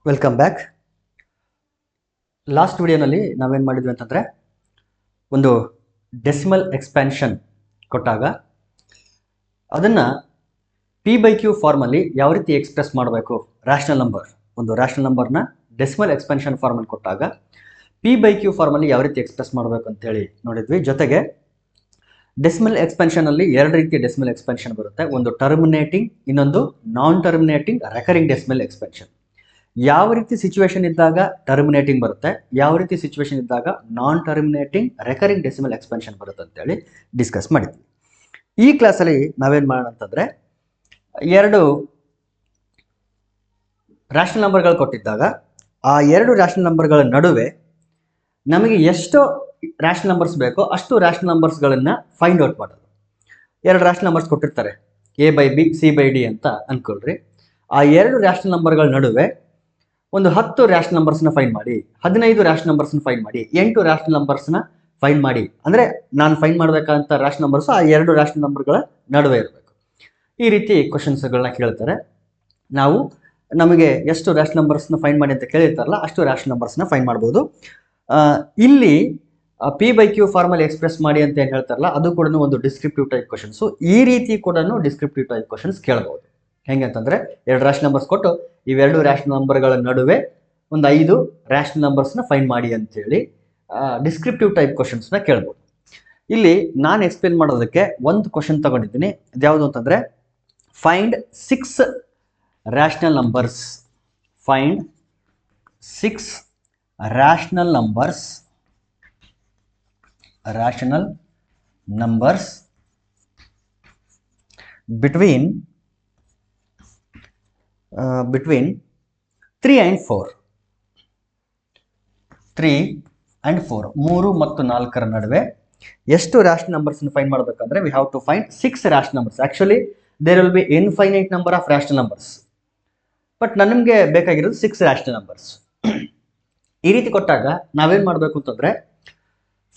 Welcome back. Last ವಿಡಿಯೋನಲ್ಲಿ ನಾವೇನು ಮಾಡಿದ್ವಿ ಅಂತಂದರೆ ಒಂದು ಡೆಸಿಮಲ್ ಎಕ್ಸ್ಪ್ಯಾನ್ಷನ್ ಕೊಟ್ಟಾಗ ಅದನ್ನು P/Q ಫಾರ್ಮಲ್ಲಿ ಯಾವ ರೀತಿ ಎಕ್ಸ್ಪ್ರೆಸ್ ಮಾಡಬೇಕು, ರ್ಯಾಷನಲ್ ನಂಬರ್, ಒಂದು ರ್ಯಾಷನಲ್ ನಂಬರ್ನ ಡೆಸಿಮಲ್ ಎಕ್ಸ್ಪ್ಯಾನ್ಷನ್ ಫಾರ್ಮಲ್ಲಿ ಕೊಟ್ಟಾಗ P/Q ಫಾರ್ಮಲ್ಲಿ ಯಾವ ರೀತಿ ಎಕ್ಸ್ಪ್ರೆಸ್ ಮಾಡಬೇಕು ಅಂತೇಳಿ ನೋಡಿದ್ವಿ. ಜೊತೆಗೆ ಡೆಸಿಮಲ್ ಎಕ್ಸ್ಪೆನ್ಷನಲ್ಲಿ ಎರಡು ರೀತಿಯ ಡೆಸಿಮಲ್ ಎಕ್ಸ್ಪೆನ್ಷನ್ ಬರುತ್ತೆ. ಒಂದು ಟರ್ಮಿನೇಟಿಂಗ್, ಇನ್ನೊಂದು ನಾನ್ ಟರ್ಮಿನೇಟಿಂಗ್ ರೆಕರಿಂಗ್ ಡೆಸಿಮಲ್ ಎಕ್ಸ್ಪೆನ್ಷನ್. ಯಾವ ರೀತಿ ಸಿಚುವೇಶನ್ ಇದ್ದಾಗ ಟರ್ಮಿನೇಟಿಂಗ್ ಬರುತ್ತೆ, ಯಾವ ರೀತಿ ಸಿಚುವೇಶನ್ ಇದ್ದಾಗ ನಾನ್ ಟರ್ಮಿನೇಟಿಂಗ್ ರೆಕರಿಂಗ್ ಡೆಸಿಮಲ್ ಎಕ್ಸ್ಪೆನ್ಷನ್ ಬರುತ್ತೆ ಅಂತೇಳಿ ಡಿಸ್ಕಸ್ ಮಾಡಿದ್ವಿ. ಈ ಕ್ಲಾಸಲ್ಲಿ ನಾವೇನು ಮಾಡೋಣ ಅಂತಂದರೆ, ಎರಡು ರ್ಯಾಷನಲ್ ನಂಬರ್ಗಳು ಕೊಟ್ಟಿದ್ದಾಗ ಆ ಎರಡು ರ್ಯಾಷನಲ್ ನಂಬರ್ಗಳ ನಡುವೆ ನಮಗೆ ಎಷ್ಟು ರ್ಯಾಷನಲ್ ನಂಬರ್ಸ್ ಬೇಕೋ ಅಷ್ಟು ರ್ಯಾಷನಲ್ ನಂಬರ್ಸ್ಗಳನ್ನು ಫೈಂಡ್ ಔಟ್ ಮಾಡೋದು. ಎರಡು ರ್ಯಾಷನಲ್ ನಂಬರ್ಸ್ ಕೊಟ್ಟಿರ್ತಾರೆ, A/B C/D ಅಂತ ಅಂದ್ಕೊಳ್ರಿ. ಆ ಎರಡು ರ್ಯಾಷನಲ್ ನಂಬರ್ಗಳ ನಡುವೆ ಒಂದು 10 ರ್ಯಾಷನಲ್ ನಂಬರ್ಸ್ನ ಫೈಂಡ್ ಮಾಡಿ, 15 ರ್ಯಾಷನಲ್ ನಂಬರ್ಸ್ನ ಫೈಂಡ್ ಮಾಡಿ, 8 ರ್ಯಾಷನಲ್ ನಂಬರ್ಸ್ನ ಫೈಂಡ್ ಮಾಡಿ. ಅಂದರೆ ನಾನು ಫೈಂಡ್ ಮಾಡಬೇಕಂತ ರ್ಯಾಷನಲ್ ನಂಬರ್ಸ್ ಆ ಎರಡು ರ್ಯಾಷನಲ್ ನಂಬರ್ಗಳ ನಡುವೆ ಇರಬೇಕು. ಈ ರೀತಿ ಕ್ವಶನ್ಸ್ಗಳನ್ನ ಕೇಳ್ತಾರೆ. ನಾವು ನಮಗೆ ಎಷ್ಟು ರ್ಯಾಷನಲ್ ನಂಬರ್ಸ್ನ ಫೈಂಡ್ ಮಾಡಿ ಅಂತ ಕೇಳಿರ್ತಾರಲ್ಲ ಅಷ್ಟು ರ್ಯಾಷನಲ್ ನಂಬರ್ಸ್ನ ಫೈಂಡ್ ಮಾಡ್ಬೋದು. ಇಲ್ಲಿ P/Q ಫಾರ್ಮಲ್ಲಿ ಎಕ್ಸ್ಪ್ರೆಸ್ ಮಾಡಿ ಅಂತ ಏನು ಹೇಳ್ತಾರಲ್ಲ ಅದು ಕೂಡ ಒಂದು ಡಿಸ್ಕ್ರಿಪ್ಟಿವ್ ಟೈಪ್ ಕ್ವಶನ್ಸು. ಈ ರೀತಿ ಕೂಡ ಡಿಸ್ಕ್ರಿಪ್ಟಿವ್ ಟೈಪ್ ಕ್ವಶನ್ಸ್ ಕೇಳ್ಬೋದು. ಹೆಂಗೆ ಅಂತಂದರೆ, ಎರಡು ರ್ಯಾಷನಲ್ ನಂಬರ್ಸ್ ಕೊಟ್ಟು ಇವೆರಡು ರ್ಯಾಷನಲ್ ನಂಬರ್ಗಳ ನಡುವೆ ಒಂದು 5 ರ್ಯಾಷನಲ್ ನಂಬರ್ಸ್ನ ಫೈಂಡ್ ಮಾಡಿ ಅಂತೇಳಿ ಡಿಸ್ಕ್ರಿಪ್ಟಿವ್ ಟೈಪ್ ಕ್ವಶನ್ಸ್ನ ಕೇಳ್ಬೋದು. ಇಲ್ಲಿ ನಾನು ಎಕ್ಸ್ಪ್ಲೇನ್ ಮಾಡೋದಕ್ಕೆ ಒಂದು ಕ್ವಶನ್ ತಗೊಂಡಿದ್ದೀನಿ. ಅದ್ಯಾವುದು ಅಂತಂದರೆ, find 6 rational numbers. Find 6 rational numbers between 3 and 4. 3 and 4, 3 ಮತ್ತು 4ರ ನಡುವೆ ಎಷ್ಟು ರ್ಯಾಷನಲ್ ನಂಬರ್ಸ್ನ ಫೈಂಡ್ ಮಾಡಬೇಕಂದ್ರೆ, we have to find 6 rational numbers. Actually there will be infinite number of rational numbers, but ನಮಗೆ ಬೇಕಾಗಿರೋದು 6 ರ್ಯಾಷನಲ್ ನಂಬರ್ಸ್. ಈ ರೀತಿ ಕೊಟ್ಟಾಗ ನಾವೇನು ಮಾಡಬೇಕು ಅಂತಂದರೆ,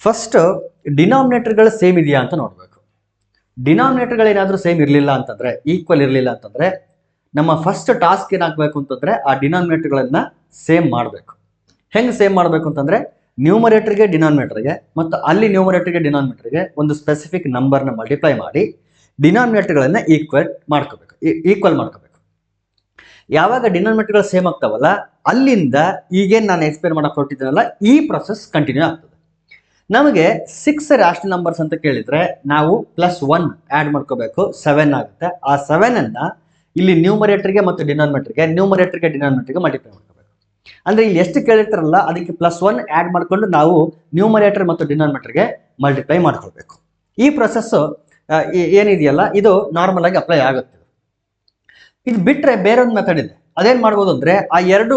ಫಸ್ಟ್ ಡಿನಾಮಿನೇಟರ್ಗಳು ಸೇಮ್ ಇದೆಯಾ ಅಂತ ನೋಡಬೇಕು. ಡಿನಾಮಿನೇಟರ್ಗಳು ಏನಾದರೂ ಸೇಮ್ ಇರಲಿಲ್ಲ ಅಂತಂದರೆ, ಈಕ್ವಲ್ ಇರಲಿಲ್ಲ ಅಂತಂದರೆ, ನಮ್ಮ ಫಸ್ಟ್ ಟಾಸ್ಕ್ ಏನಾಗಬೇಕು ಅಂತಂದರೆ ಆ ಡಿನಾಮಿನೇಟರ್ಗಳನ್ನು ಸೇಮ್ ಮಾಡಬೇಕು. ಹೆಂಗೆ ಸೇಮ್ ಮಾಡಬೇಕು ಅಂತಂದರೆ, ನ್ಯೂಮರೇಟರ್ಗೆ ಡಿನಾಮಿನೇಟರ್ಗೆ ಮತ್ತು ಅಲ್ಲಿ ನ್ಯೂಮರೇಟರ್ಗೆ ಡಿನಾಮಿನೇಟರ್ಗೆ ಒಂದು ಸ್ಪೆಸಿಫಿಕ್ ನಂಬರ್ನ ಮಲ್ಟಿಪ್ಲೈ ಮಾಡಿ ಡಿನಾಮಿನೇಟರ್ಗಳನ್ನು ಈಕ್ವಲ್ ಮಾಡ್ಕೋಬೇಕು. ಯಾವಾಗ ಡಿನಾಮಿನೇಟರ್ಗಳು ಸೇಮ್ ಆಗ್ತಾವಲ್ಲ, ಅಲ್ಲಿಂದ ಈಗೇನು ನಾನು ಎಕ್ಸ್ಪ್ಲೇನ್ ಮಾಡಕ್ಕೆ ಹೊರಟಿದ್ದೀನಲ್ಲ ಈ ಪ್ರೊಸೆಸ್ ಕಂಟಿನ್ಯೂ ಆಗ್ತದೆ. ನಮಗೆ 6 ರ್ಯಾಷನಲ್ ನಂಬರ್ಸ್ ಅಂತ ಕೇಳಿದರೆ ನಾವು +1 ಆ್ಯಡ್ ಮಾಡ್ಕೋಬೇಕು, 7 ಆಗುತ್ತೆ. ಆ 7ಅನ್ನು ಇಲ್ಲಿ ನ್ಯೂಮರೇಟರ್ಗೆ ಮತ್ತು ಡಿನಾಮಿನೇಟರ್ಗೆ ಮಲ್ಟಿಪ್ಲೈ ಮಾಡ್ಕೋಬೇಕು. ಅಂದರೆ ಇಲ್ಲಿ ಎಷ್ಟು ಕೇಳಿರ್ತಾರಲ್ಲ ಅದಕ್ಕೆ +1 ಆ್ಯಡ್ ಮಾಡಿಕೊಂಡು ನಾವು ನ್ಯೂಮರೇಟರ್ ಮತ್ತು ಡಿನಾಮಿನೇಟರ್ಗೆ ಮಲ್ಟಿಪ್ಲೈ ಮಾಡ್ಕೊಳ್ಬೇಕು. ಈ ಪ್ರೊಸೆಸ್ಸು ಏನಿದೆಯಲ್ಲ ಇದು ನಾರ್ಮಲ್ ಆಗಿ ಅಪ್ಲೈ ಆಗುತ್ತೆ. ಇದು ಬಿಟ್ಟರೆ ಬೇರೆ ಒಂದು ಮೆಥಡ್ ಇದೆ. ಅದೇನು ಮಾಡ್ಬೋದು ಅಂದರೆ, ಆ ಎರಡು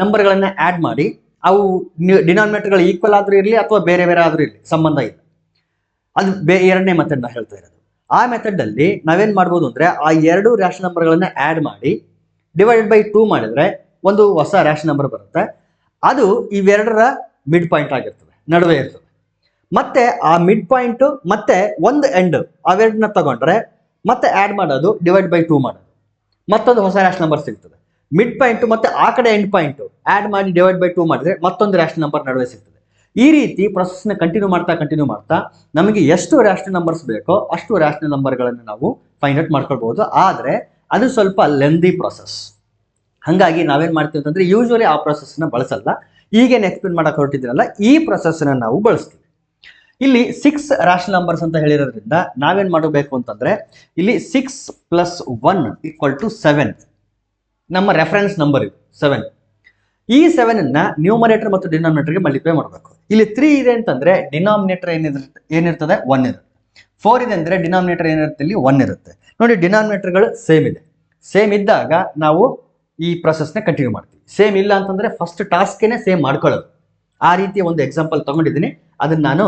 ನಂಬರ್ಗಳನ್ನು ಆ್ಯಡ್ ಮಾಡಿ ಅವು ಡಿನಾಮಿನೇಟರ್ಗಳು ಈಕ್ವಲ್ ಆದರೂ ಇರಲಿ ಅಥವಾ ಬೇರೆ ಬೇರೆ ಆದರೂ ಇರಲಿ, ಸಂಬಂಧ ಇಲ್ಲ. ಅದು ಎರಡನೇ ಮೆಥಡ್ ನಾನು ಹೇಳ್ತಾ ಇರೋದು. ಆ ಮೆಥಡಲ್ಲಿ ನಾವೇನು ಮಾಡ್ಬೋದು ಅಂದರೆ, ಆ ಎರಡು ರ್ಯಾಷನಲ್ ನಂಬರ್ಗಳನ್ನು ಆ್ಯಡ್ ಮಾಡಿ /2 ಮಾಡಿದರೆ ಒಂದು ಹೊಸ ರ್ಯಾಷನಲ್ ನಂಬರ್ ಬರುತ್ತೆ. ಅದು ಇವೆರಡರ ಮಿಡ್ ಪಾಯಿಂಟ್ ಆಗಿರ್ತದೆ, ನಡುವೆ ಇರ್ತದೆ. ಮತ್ತೆ ಆ ಮಿಡ್ ಪಾಯಿಂಟು ಮತ್ತೆ ಒಂದು ಎಂಡ್ ಅವೆರಡನ್ನ ತಗೊಂಡ್ರೆ ಮತ್ತೆ ಆ್ಯಡ್ ಮಾಡೋದು /2 ಮಾಡೋದು, ಮತ್ತೊಂದು ಹೊಸ ರ್ಯಾಷನಲ್ ನಂಬರ್ ಸಿಗ್ತದೆ. ಮಿಡ್ ಪಾಯಿಂಟು ಮತ್ತೆ ಆ ಕಡೆ ಎಂಡ್ ಪಾಯಿಂಟು ಆ್ಯಡ್ ಮಾಡಿ /2 ಮಾಡಿದ್ರೆ ಮತ್ತೊಂದು ರ್ಯಾಷನಲ್ ನಂಬರ್ ನಡುವೆ ಸಿಗ್ತದೆ. ಈ ರೀತಿ ಪ್ರೊಸೆಸ್ನ ಕಂಟಿನ್ಯೂ ಮಾಡ್ತಾ ನಮಗೆ ಎಷ್ಟು ರ್ಯಾಷನಲ್ ನಂಬರ್ಸ್ ಬೇಕೋ ಅಷ್ಟು ರ್ಯಾಷನಲ್ ನಂಬರ್ಗಳನ್ನು ನಾವು ಫೈಂಡ್ ಔಟ್ ಮಾಡ್ಕೊಳ್ಬೋದು. ಆದರೆ ಅದು ಸ್ವಲ್ಪ ಲೆಂದಿ ಪ್ರೊಸೆಸ್. ಹಾಗಾಗಿ ನಾವೇನು ಮಾಡ್ತೀವಿ ಅಂತಂದರೆ, ಯೂಶ್ವಲಿ ಆ ಪ್ರೊಸೆಸ್ನ ಬಳಸಲ್ಲ. ಈಗೇನು ಎಕ್ಸ್ಪ್ಲೇನ್ ಮಾಡಕ್ಕೆ ಹೊರಟಿದ್ದೀರಲ್ಲ ಈ ಪ್ರೊಸೆಸ್ನ ನಾವು ಬಳಸ್ತೀವಿ. ಇಲ್ಲಿ 6 ರ್ಯಾಷನಲ್ ನಂಬರ್ಸ್ ಅಂತ ಹೇಳಿರೋದ್ರಿಂದ ನಾವೇನು ಮಾಡಬೇಕು ಅಂತಂದರೆ, ಇಲ್ಲಿ 6 + 1 = 7 ನಮ್ಮ ರೆಫರೆನ್ಸ್ ನಂಬರ್ ಇದು 7. ಈ 7ಅನ್ನು ನ್ಯೂಮರೇಟರ್ ಮತ್ತು ಡಿನಾಮಿನೇಟರ್ಗೆ ಮಲ್ಟಿಪ್ಲೈ ಮಾಡಬೇಕು. ಇಲ್ಲಿ 3 ಇದೆ ಅಂತಂದರೆ ಡಿನಾಮಿನೇಟರ್ ಏನಿರ್ತದೆ 1 ಇರುತ್ತೆ. 4 ಇದೆ ಅಂದರೆ ಡಿನಾಮಿನೇಟರ್ ಏನಿರುತ್ತೆ ಇಲ್ಲಿ 1 ಇರುತ್ತೆ. ನೋಡಿ, ಡಿನಾಮಿನೇಟರ್ಗಳು ಸೇಮ್ ಇದೆ. ಸೇಮ್ ಇದ್ದಾಗ ನಾವು ಈ ಪ್ರೊಸೆಸ್ನ ಕಂಟಿನ್ಯೂ ಮಾಡ್ತೀವಿ. ಸೇಮ್ ಇಲ್ಲ ಅಂತಂದರೆ ಫಸ್ಟ್ ಟಾಸ್ಕೇನೆ ಸೇಮ್ ಮಾಡ್ಕೊಳ್ಳೋದು. ಆ ರೀತಿಯ ಒಂದು ಎಕ್ಸಾಂಪಲ್ ತೊಗೊಂಡಿದ್ದೀನಿ, ಅದನ್ನು ನಾನು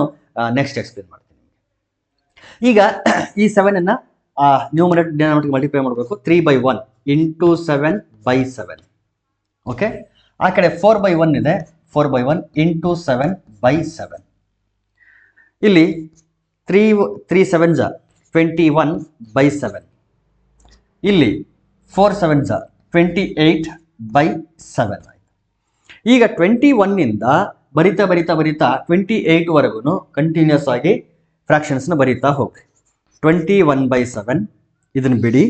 ನೆಕ್ಸ್ಟ್ ಎಕ್ಸ್ಪ್ಲೇನ್ ಮಾಡ್ತೀನಿ. ಈಗ ಈ 7ಅನ್ನು ನ್ಯೂಮರೇಟರ್ ಡಿನಾಮಿನೇಟರ್ಗೆ ಮಲ್ಟಿಪ್ಲೈ ಮಾಡಬೇಕು. 3/1 × 7/7. ಓಕೆ. ಆ ಕಡೆ 4/1 ಇದೆ, 4/1 × 7/7. ಇಲ್ಲಿ 3 7s 21/7. ಇಲ್ಲಿ 4 7s 28/7 ಆಯಿತು. ಈಗ 21 ಬರಿತಾ ಬರಿತಾ ಬರಿತಾ 28ವರೆಗೂ ಕಂಟಿನ್ಯೂಸ್ ಆಗಿ ಫ್ರಾಕ್ಷನ್ಸ್ನ ಬರೀತಾ ಹೋಗ್ರಿ. 21/7 ಇದನ್ನು ಬಿಡಿ,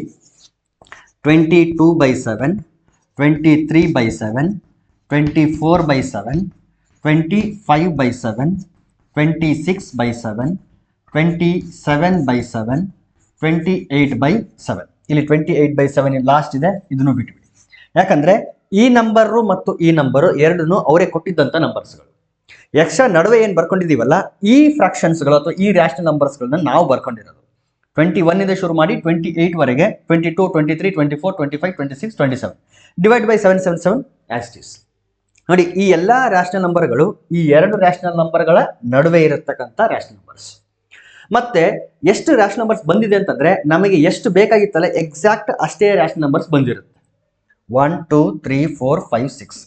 22/7, 23/7, 24/7, 25/7, 26/7, 27/7, 28/7. ಇಲ್ಲಿ 28/7 ಲಾಸ್ಟ್ ಇದೆ, ಇದನ್ನು ಬಿಟ್ಬಿಡಿ. ಯಾಕಂದ್ರೆ ಈ ನಂಬರು ಮತ್ತು ಈ ನಂಬರು ಎರಡೂ ಅವರೇ ಕೊಟ್ಟಿದ್ದಂಥ ನಂಬರ್ಸ್ಗಳು. ಎಕ್ಸ್ಟ್ರಾ ನಡುವೆ ಏನು ಬರ್ಕೊಂಡಿದ್ದೀವಲ್ಲ ಈ ಫ್ರಾಕ್ಷನ್ಸ್ಗಳು ಅಥವಾ ಈ ರ್ಯಾಷನಲ್ ನಂಬರ್ಸ್ಗಳನ್ನ ನಾವು ಬರ್ಕೊಂಡಿರೋದು. 21 ಶುರು ಮಾಡಿ 28ವರೆಗೆ 22, 23, 24, 25, 26, 27 divide by 777 as it is. ನೋಡಿ, ಈ ಎಲ್ಲ ರ್ಯಾಷನಲ್ ನಂಬರ್ಗಳು ಈ ಎರಡು ರ್ಯಾಷನಲ್ ನಂಬರ್ಗಳ ನಡುವೆ ಇರತಕ್ಕಂಥ ರ್ಯಾಷನಲ್ ನಂಬರ್ಸ್. ಮತ್ತೆ ಎಷ್ಟು ರ್ಯಾಷನಲ್ ನಂಬರ್ಸ್ ಬಂದಿದೆ ಅಂತಂದ್ರೆ ನಮಗೆ ಎಷ್ಟು ಬೇಕಾಗಿತ್ತಲ್ಲ ಎಕ್ಸಾಕ್ಟ್ ಅಷ್ಟೇ ರ್ಯಾಷನಲ್ ನಂಬರ್ಸ್ ಬಂದಿರುತ್ತೆ. 1, 2, 3, 4, 5, 6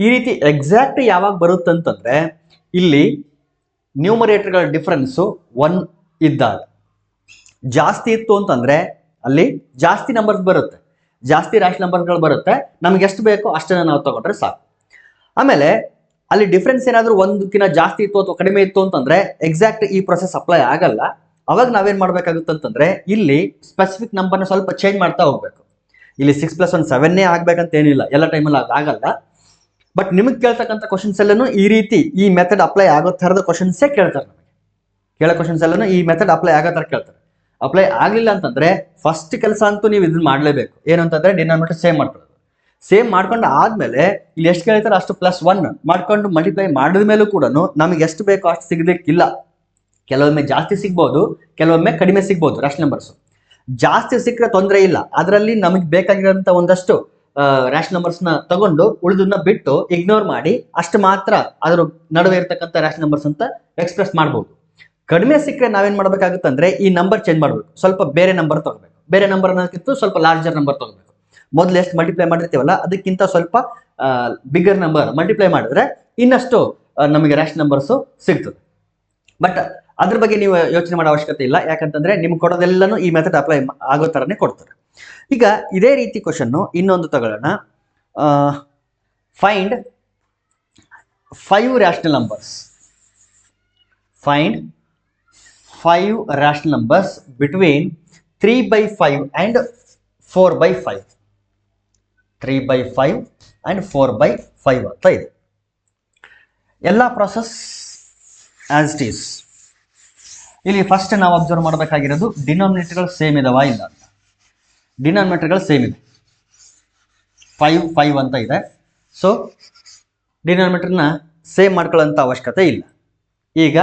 ಈ ರೀತಿ ಎಕ್ಸಾಕ್ಟ್ ಯಾವಾಗ ಬರುತ್ತಂತಂದ್ರೆ ಇಲ್ಲಿ ನ್ಯೂಮರೇಟರ್ಗಳ ಡಿಫರೆನ್ಸು 1 ಇದ್ದಾಗ. ಜಾಸ್ತಿ ಇತ್ತು ಅಂತಂದ್ರೆ ಅಲ್ಲಿ ಜಾಸ್ತಿ ನಂಬರ್ಸ್ ಬರುತ್ತೆ, ಜಾಸ್ತಿ ರ್ಯಾಷನಲ್ ನಂಬರ್ಗಳು ಬರುತ್ತೆ. ನಮ್ಗೆ ಎಷ್ಟು ಬೇಕೋ ಅಷ್ಟನ್ನ ನಾವು ತಗೊಂಡ್ರೆ ಸಾಕು. ಆಮೇಲೆ ಅಲ್ಲಿ ಡಿಫ್ರೆನ್ಸ್ ಏನಾದರೂ ಒಂದಕ್ಕಿಂತ ಜಾಸ್ತಿ ಇತ್ತು ಅಥವಾ ಕಡಿಮೆ ಇತ್ತು ಅಂತಂದ್ರೆ ಎಕ್ಸಾಕ್ಟ್ ಈ ಪ್ರೊಸೆಸ್ ಅಪ್ಲೈ ಆಗಲ್ಲ. ಅವಾಗ ನಾವೇನ್ ಮಾಡ್ಬೇಕಾಗುತ್ತಂತಂದ್ರೆ ಇಲ್ಲಿ ಸ್ಪೆಸಿಫಿಕ್ ನಂಬರ್ನ ಸ್ವಲ್ಪ ಚೇಂಜ್ ಮಾಡ್ತಾ ಹೋಗ್ಬೇಕು. ಇಲ್ಲಿ 6 + 1 7 ಆಗ್ಬೇಕಂತ ಏನಿಲ್ಲ, ಎಲ್ಲ ಟೈಮಲ್ಲಿ ಆಗಲ್ಲ. ಬಟ್ ನಿಮಗೆ ಕೇಳ್ತಕ್ಕಂಥ ಕ್ವಶನ್ಸ್ ಎಲ್ಲನೂ ಈ ರೀತಿ ಈ ಮೆಥಡ್ ಅಪ್ಲೈ ಆಗೋ ಥರದ ಕ್ವಶನ್ಸೇ ಕೇಳ್ತಾರೆ. ನಮಗೆ ಕೇಳೋ ಕ್ವಶನ್ಸ್ ಎಲ್ಲನೂ ಈ ಮೆಥಡ್ ಅಪ್ಲೈ ಆಗೋ ಥರ ಕೇಳ್ತಾರೆ. ಅಪ್ಲೈ ಆಗಲಿಲ್ಲ ಅಂತಂದ್ರೆ ಫಸ್ಟ್ ಕೆಲಸ ಅಂತೂ ನೀವು ಇದನ್ನ ಮಾಡಲೇಬೇಕು. ಏನು ಅಂತಂದ್ರೆ ಡಿನಾಮಿನೇಟರ್ ಸೇಮ್ ಮಾಡ್ಕೊಳ್ಳೋದು. ಸೇಮ್ ಮಾಡ್ಕೊಂಡು ಆದ್ಮೇಲೆ ಇಲ್ಲಿ ಎಷ್ಟು ಕೇಳ್ತಾರೆ ಅಷ್ಟು +1 ಮಾಡ್ಕೊಂಡು ಮಲ್ಟಿಪ್ಲೈ ಮಾಡಿದ ಮೇಲೂ ಕೂಡ ನಮಗೆ ಎಷ್ಟು ಬೇಕೋ ಅಷ್ಟು ಸಿಗಬೇಕಿಲ್ಲ. ಕೆಲವೊಮ್ಮೆ ಜಾಸ್ತಿ ಸಿಗ್ಬೋದು, ಕೆಲವೊಮ್ಮೆ ಕಡಿಮೆ ಸಿಗ್ಬೋದು ರ್ಯಾಷನಲ್ ನಂಬರ್ಸ್. ಜಾಸ್ತಿ ಸಿಕ್ಕರೆ ತೊಂದರೆ ಇಲ್ಲ, ಅದರಲ್ಲಿ ನಮಗೆ ಬೇಕಾಗಿರೋಂಥ ಒಂದಷ್ಟು ರ್ಯಾಷನಲ್ ನಂಬರ್ಸ್ನ ತಗೊಂಡು ಉಳಿದನ್ನ ಬಿಟ್ಟು ಇಗ್ನೋರ್ ಮಾಡಿ ಅಷ್ಟು ಮಾತ್ರ ಅದರ ನಡುವೆ ಇರ್ತಕ್ಕಂಥ ರ್ಯಾಷನಲ್ ನಂಬರ್ಸ್ ಅಂತ ಎಕ್ಸ್ಪ್ರೆಸ್ ಮಾಡ್ಬೋದು. ಕಡಿಮೆ ಸಿಕ್ಕರೆ ನಾವೇನ್ ಮಾಡ್ಬೇಕಾಗುತ್ತೆ ಅಂದ್ರೆ ಈ ನಂಬರ್ ಚೇಂಜ್ ಮಾಡಬೇಕು, ಸ್ವಲ್ಪ ಬೇರೆ ನಂಬರ್ ತಗೋಬೇಕು. ಬೇರೆ ನಂಬರ್ ಅನ್ನೋದಕ್ಕಿಂತ ಸ್ವಲ್ಪ ಲಾರ್ಜರ್ ನಂಬರ್ ತಗೋಬೇಕು. ಮೊದಲು ಎಷ್ಟು ಮಲ್ಟಿಪ್ಲೈ ಮಾಡಿರ್ತೀವಲ್ಲ ಅದಕ್ಕಿಂತ ಸ್ವಲ್ಪ ಬಿಗರ್ ನಂಬರ್ ಮಲ್ಟಿಪ್ಲೈ ಮಾಡಿದ್ರೆ ಇನ್ನಷ್ಟು ನಮಗೆ ರ್ಯಾಷನಲ್ ನಂಬರ್ಸು ಸಿಗ್ತದೆ. ಬಟ್ ಅದ್ರ ಬಗ್ಗೆ ನೀವು ಯೋಚನೆ ಮಾಡೋ ಅವಶ್ಯಕತೆ ಇಲ್ಲ, ಯಾಕಂತಂದ್ರೆ ನಿಮ್ಗೆ ಕೊಡೋದೆಲ್ಲನೂ ಈ ಮೆಥಡ್ ಅಪ್ಲೈ ಆಗೋ ಥರನೇ ಕೊಡ್ತಾರೆ. ಈಗ ಇದೇ ರೀತಿ ಕ್ವಶನ್ನು ಇನ್ನೊಂದು ತಗೊಳ್ಳೋಣ. Find 5 rational numbers. Find 5 rational numbers between 3/5 and 4/5. 3/5 and 4/5 ಅಂತ ಇದೆ. ಎಲ್ಲ ಪ್ರಾಸೆಸ್ ಆಸ್ ಇಟ್ ಈಸ್. ಇಲ್ಲಿ ಫಸ್ಟ್ ನಾವು ಅಬ್ಸರ್ವ್ ಮಾಡಬೇಕಾಗಿರೋದು ಡಿನಾಮಿನೇಟರ್ಗಳು ಸೇಮ್ ಇದಾವ ಇಲ್ಲ ಅಂತ. ಡಿನಾಮಿನೇಟರ್ಗಳು ಸೇಮ್ ಇದೆ, 5, 5 ಅಂತ ಇದೆ. ಸೊ ಡಿನಾಮಿನೇಟರ್ನ ಸೇಮ್ ಮಾಡ್ಕೊಳ್ಳೋಂಥ ಅವಶ್ಯಕತೆ ಇಲ್ಲ. ಈಗ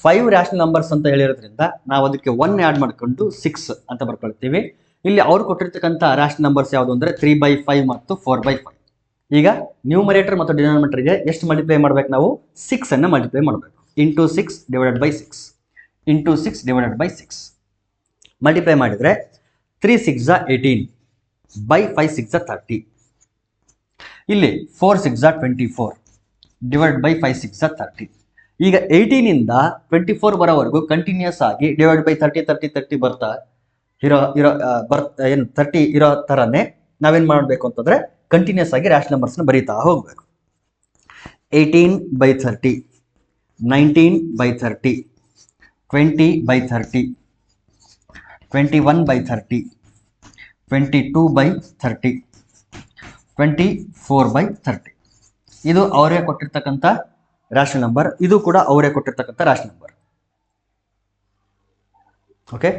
5 ರ್ಯಾಷನಲ್ ನಂಬರ್ಸ್ ಅಂತ ಹೇಳಿರೋದ್ರಿಂದ ನಾವು ಅದಕ್ಕೆ 1 ಆ್ಯಡ್ ಮಾಡ್ಕೊಂಡು 6 ಅಂತ ಬರ್ಕೊಳ್ತೀವಿ. ಇಲ್ಲಿ ಅವ್ರು ಕೊಟ್ಟಿರ್ತಕ್ಕಂಥ ರ್ಯಾಷನಲ್ ನಂಬರ್ಸ್ ಯಾವುದು ಅಂದರೆ 3/5 ಮತ್ತು 4/5. ಈಗ ನ್ಯೂಮರೇಟರ್ ಮತ್ತು ಡಿನಾಮಿನೇಟರ್ಗೆ ಎಷ್ಟು ಮಲ್ಟಿಪ್ಲೈ ಮಾಡ್ಬೇಕು ನಾವು? 6 ಅನ್ನು ಮಲ್ಟಿಪ್ಲೈ ಮಾಡಬೇಕು. Into 6 divided by 6 into 6 divided by 6 multiply ಮಾಡಿದರೆ 3 6 18 ಬೈ 5 6 30. ಇಲ್ಲಿ 4 6 24 ಡಿವೈಡ್ ಬೈ 5 6 30. ಈಗ 18ಇಂದ 24 ಬರೋವರೆಗೂ ಕಂಟಿನ್ಯೂಸ್ ಆಗಿ ಡಿವೈಡ್ ಬೈ 30 30 30 ಬರ್ತಾ ಏನು 30 ಇರೋ ಥರನೇ ನಾವೇನು ಮಾಡಬೇಕು ಅಂತಂದರೆ ಕಂಟಿನ್ಯೂಸ್ ಆಗಿ ರ್ಯಾಷನಲ್ ನಂಬರ್ಸ್ನ ಬರೀತಾ ಹೋಗಬೇಕು. 18/30, 19/30, 20/30, 21/30, 22/30, 24/30. ಇದು ಅವರೇ ಕೊಟ್ಟಿರ್ತಕ್ಕಂಥ ರ್ಯಾಷನಲ್ ನಂಬರ್. ಇದು ಕೂಡ ಅವರೇ ಕೊಟ್ಟಿರ್ತಕ್ಕಂಥ ರ್ಯಾಷನಲ್ ನಂಬರ್. ಓಕೆ,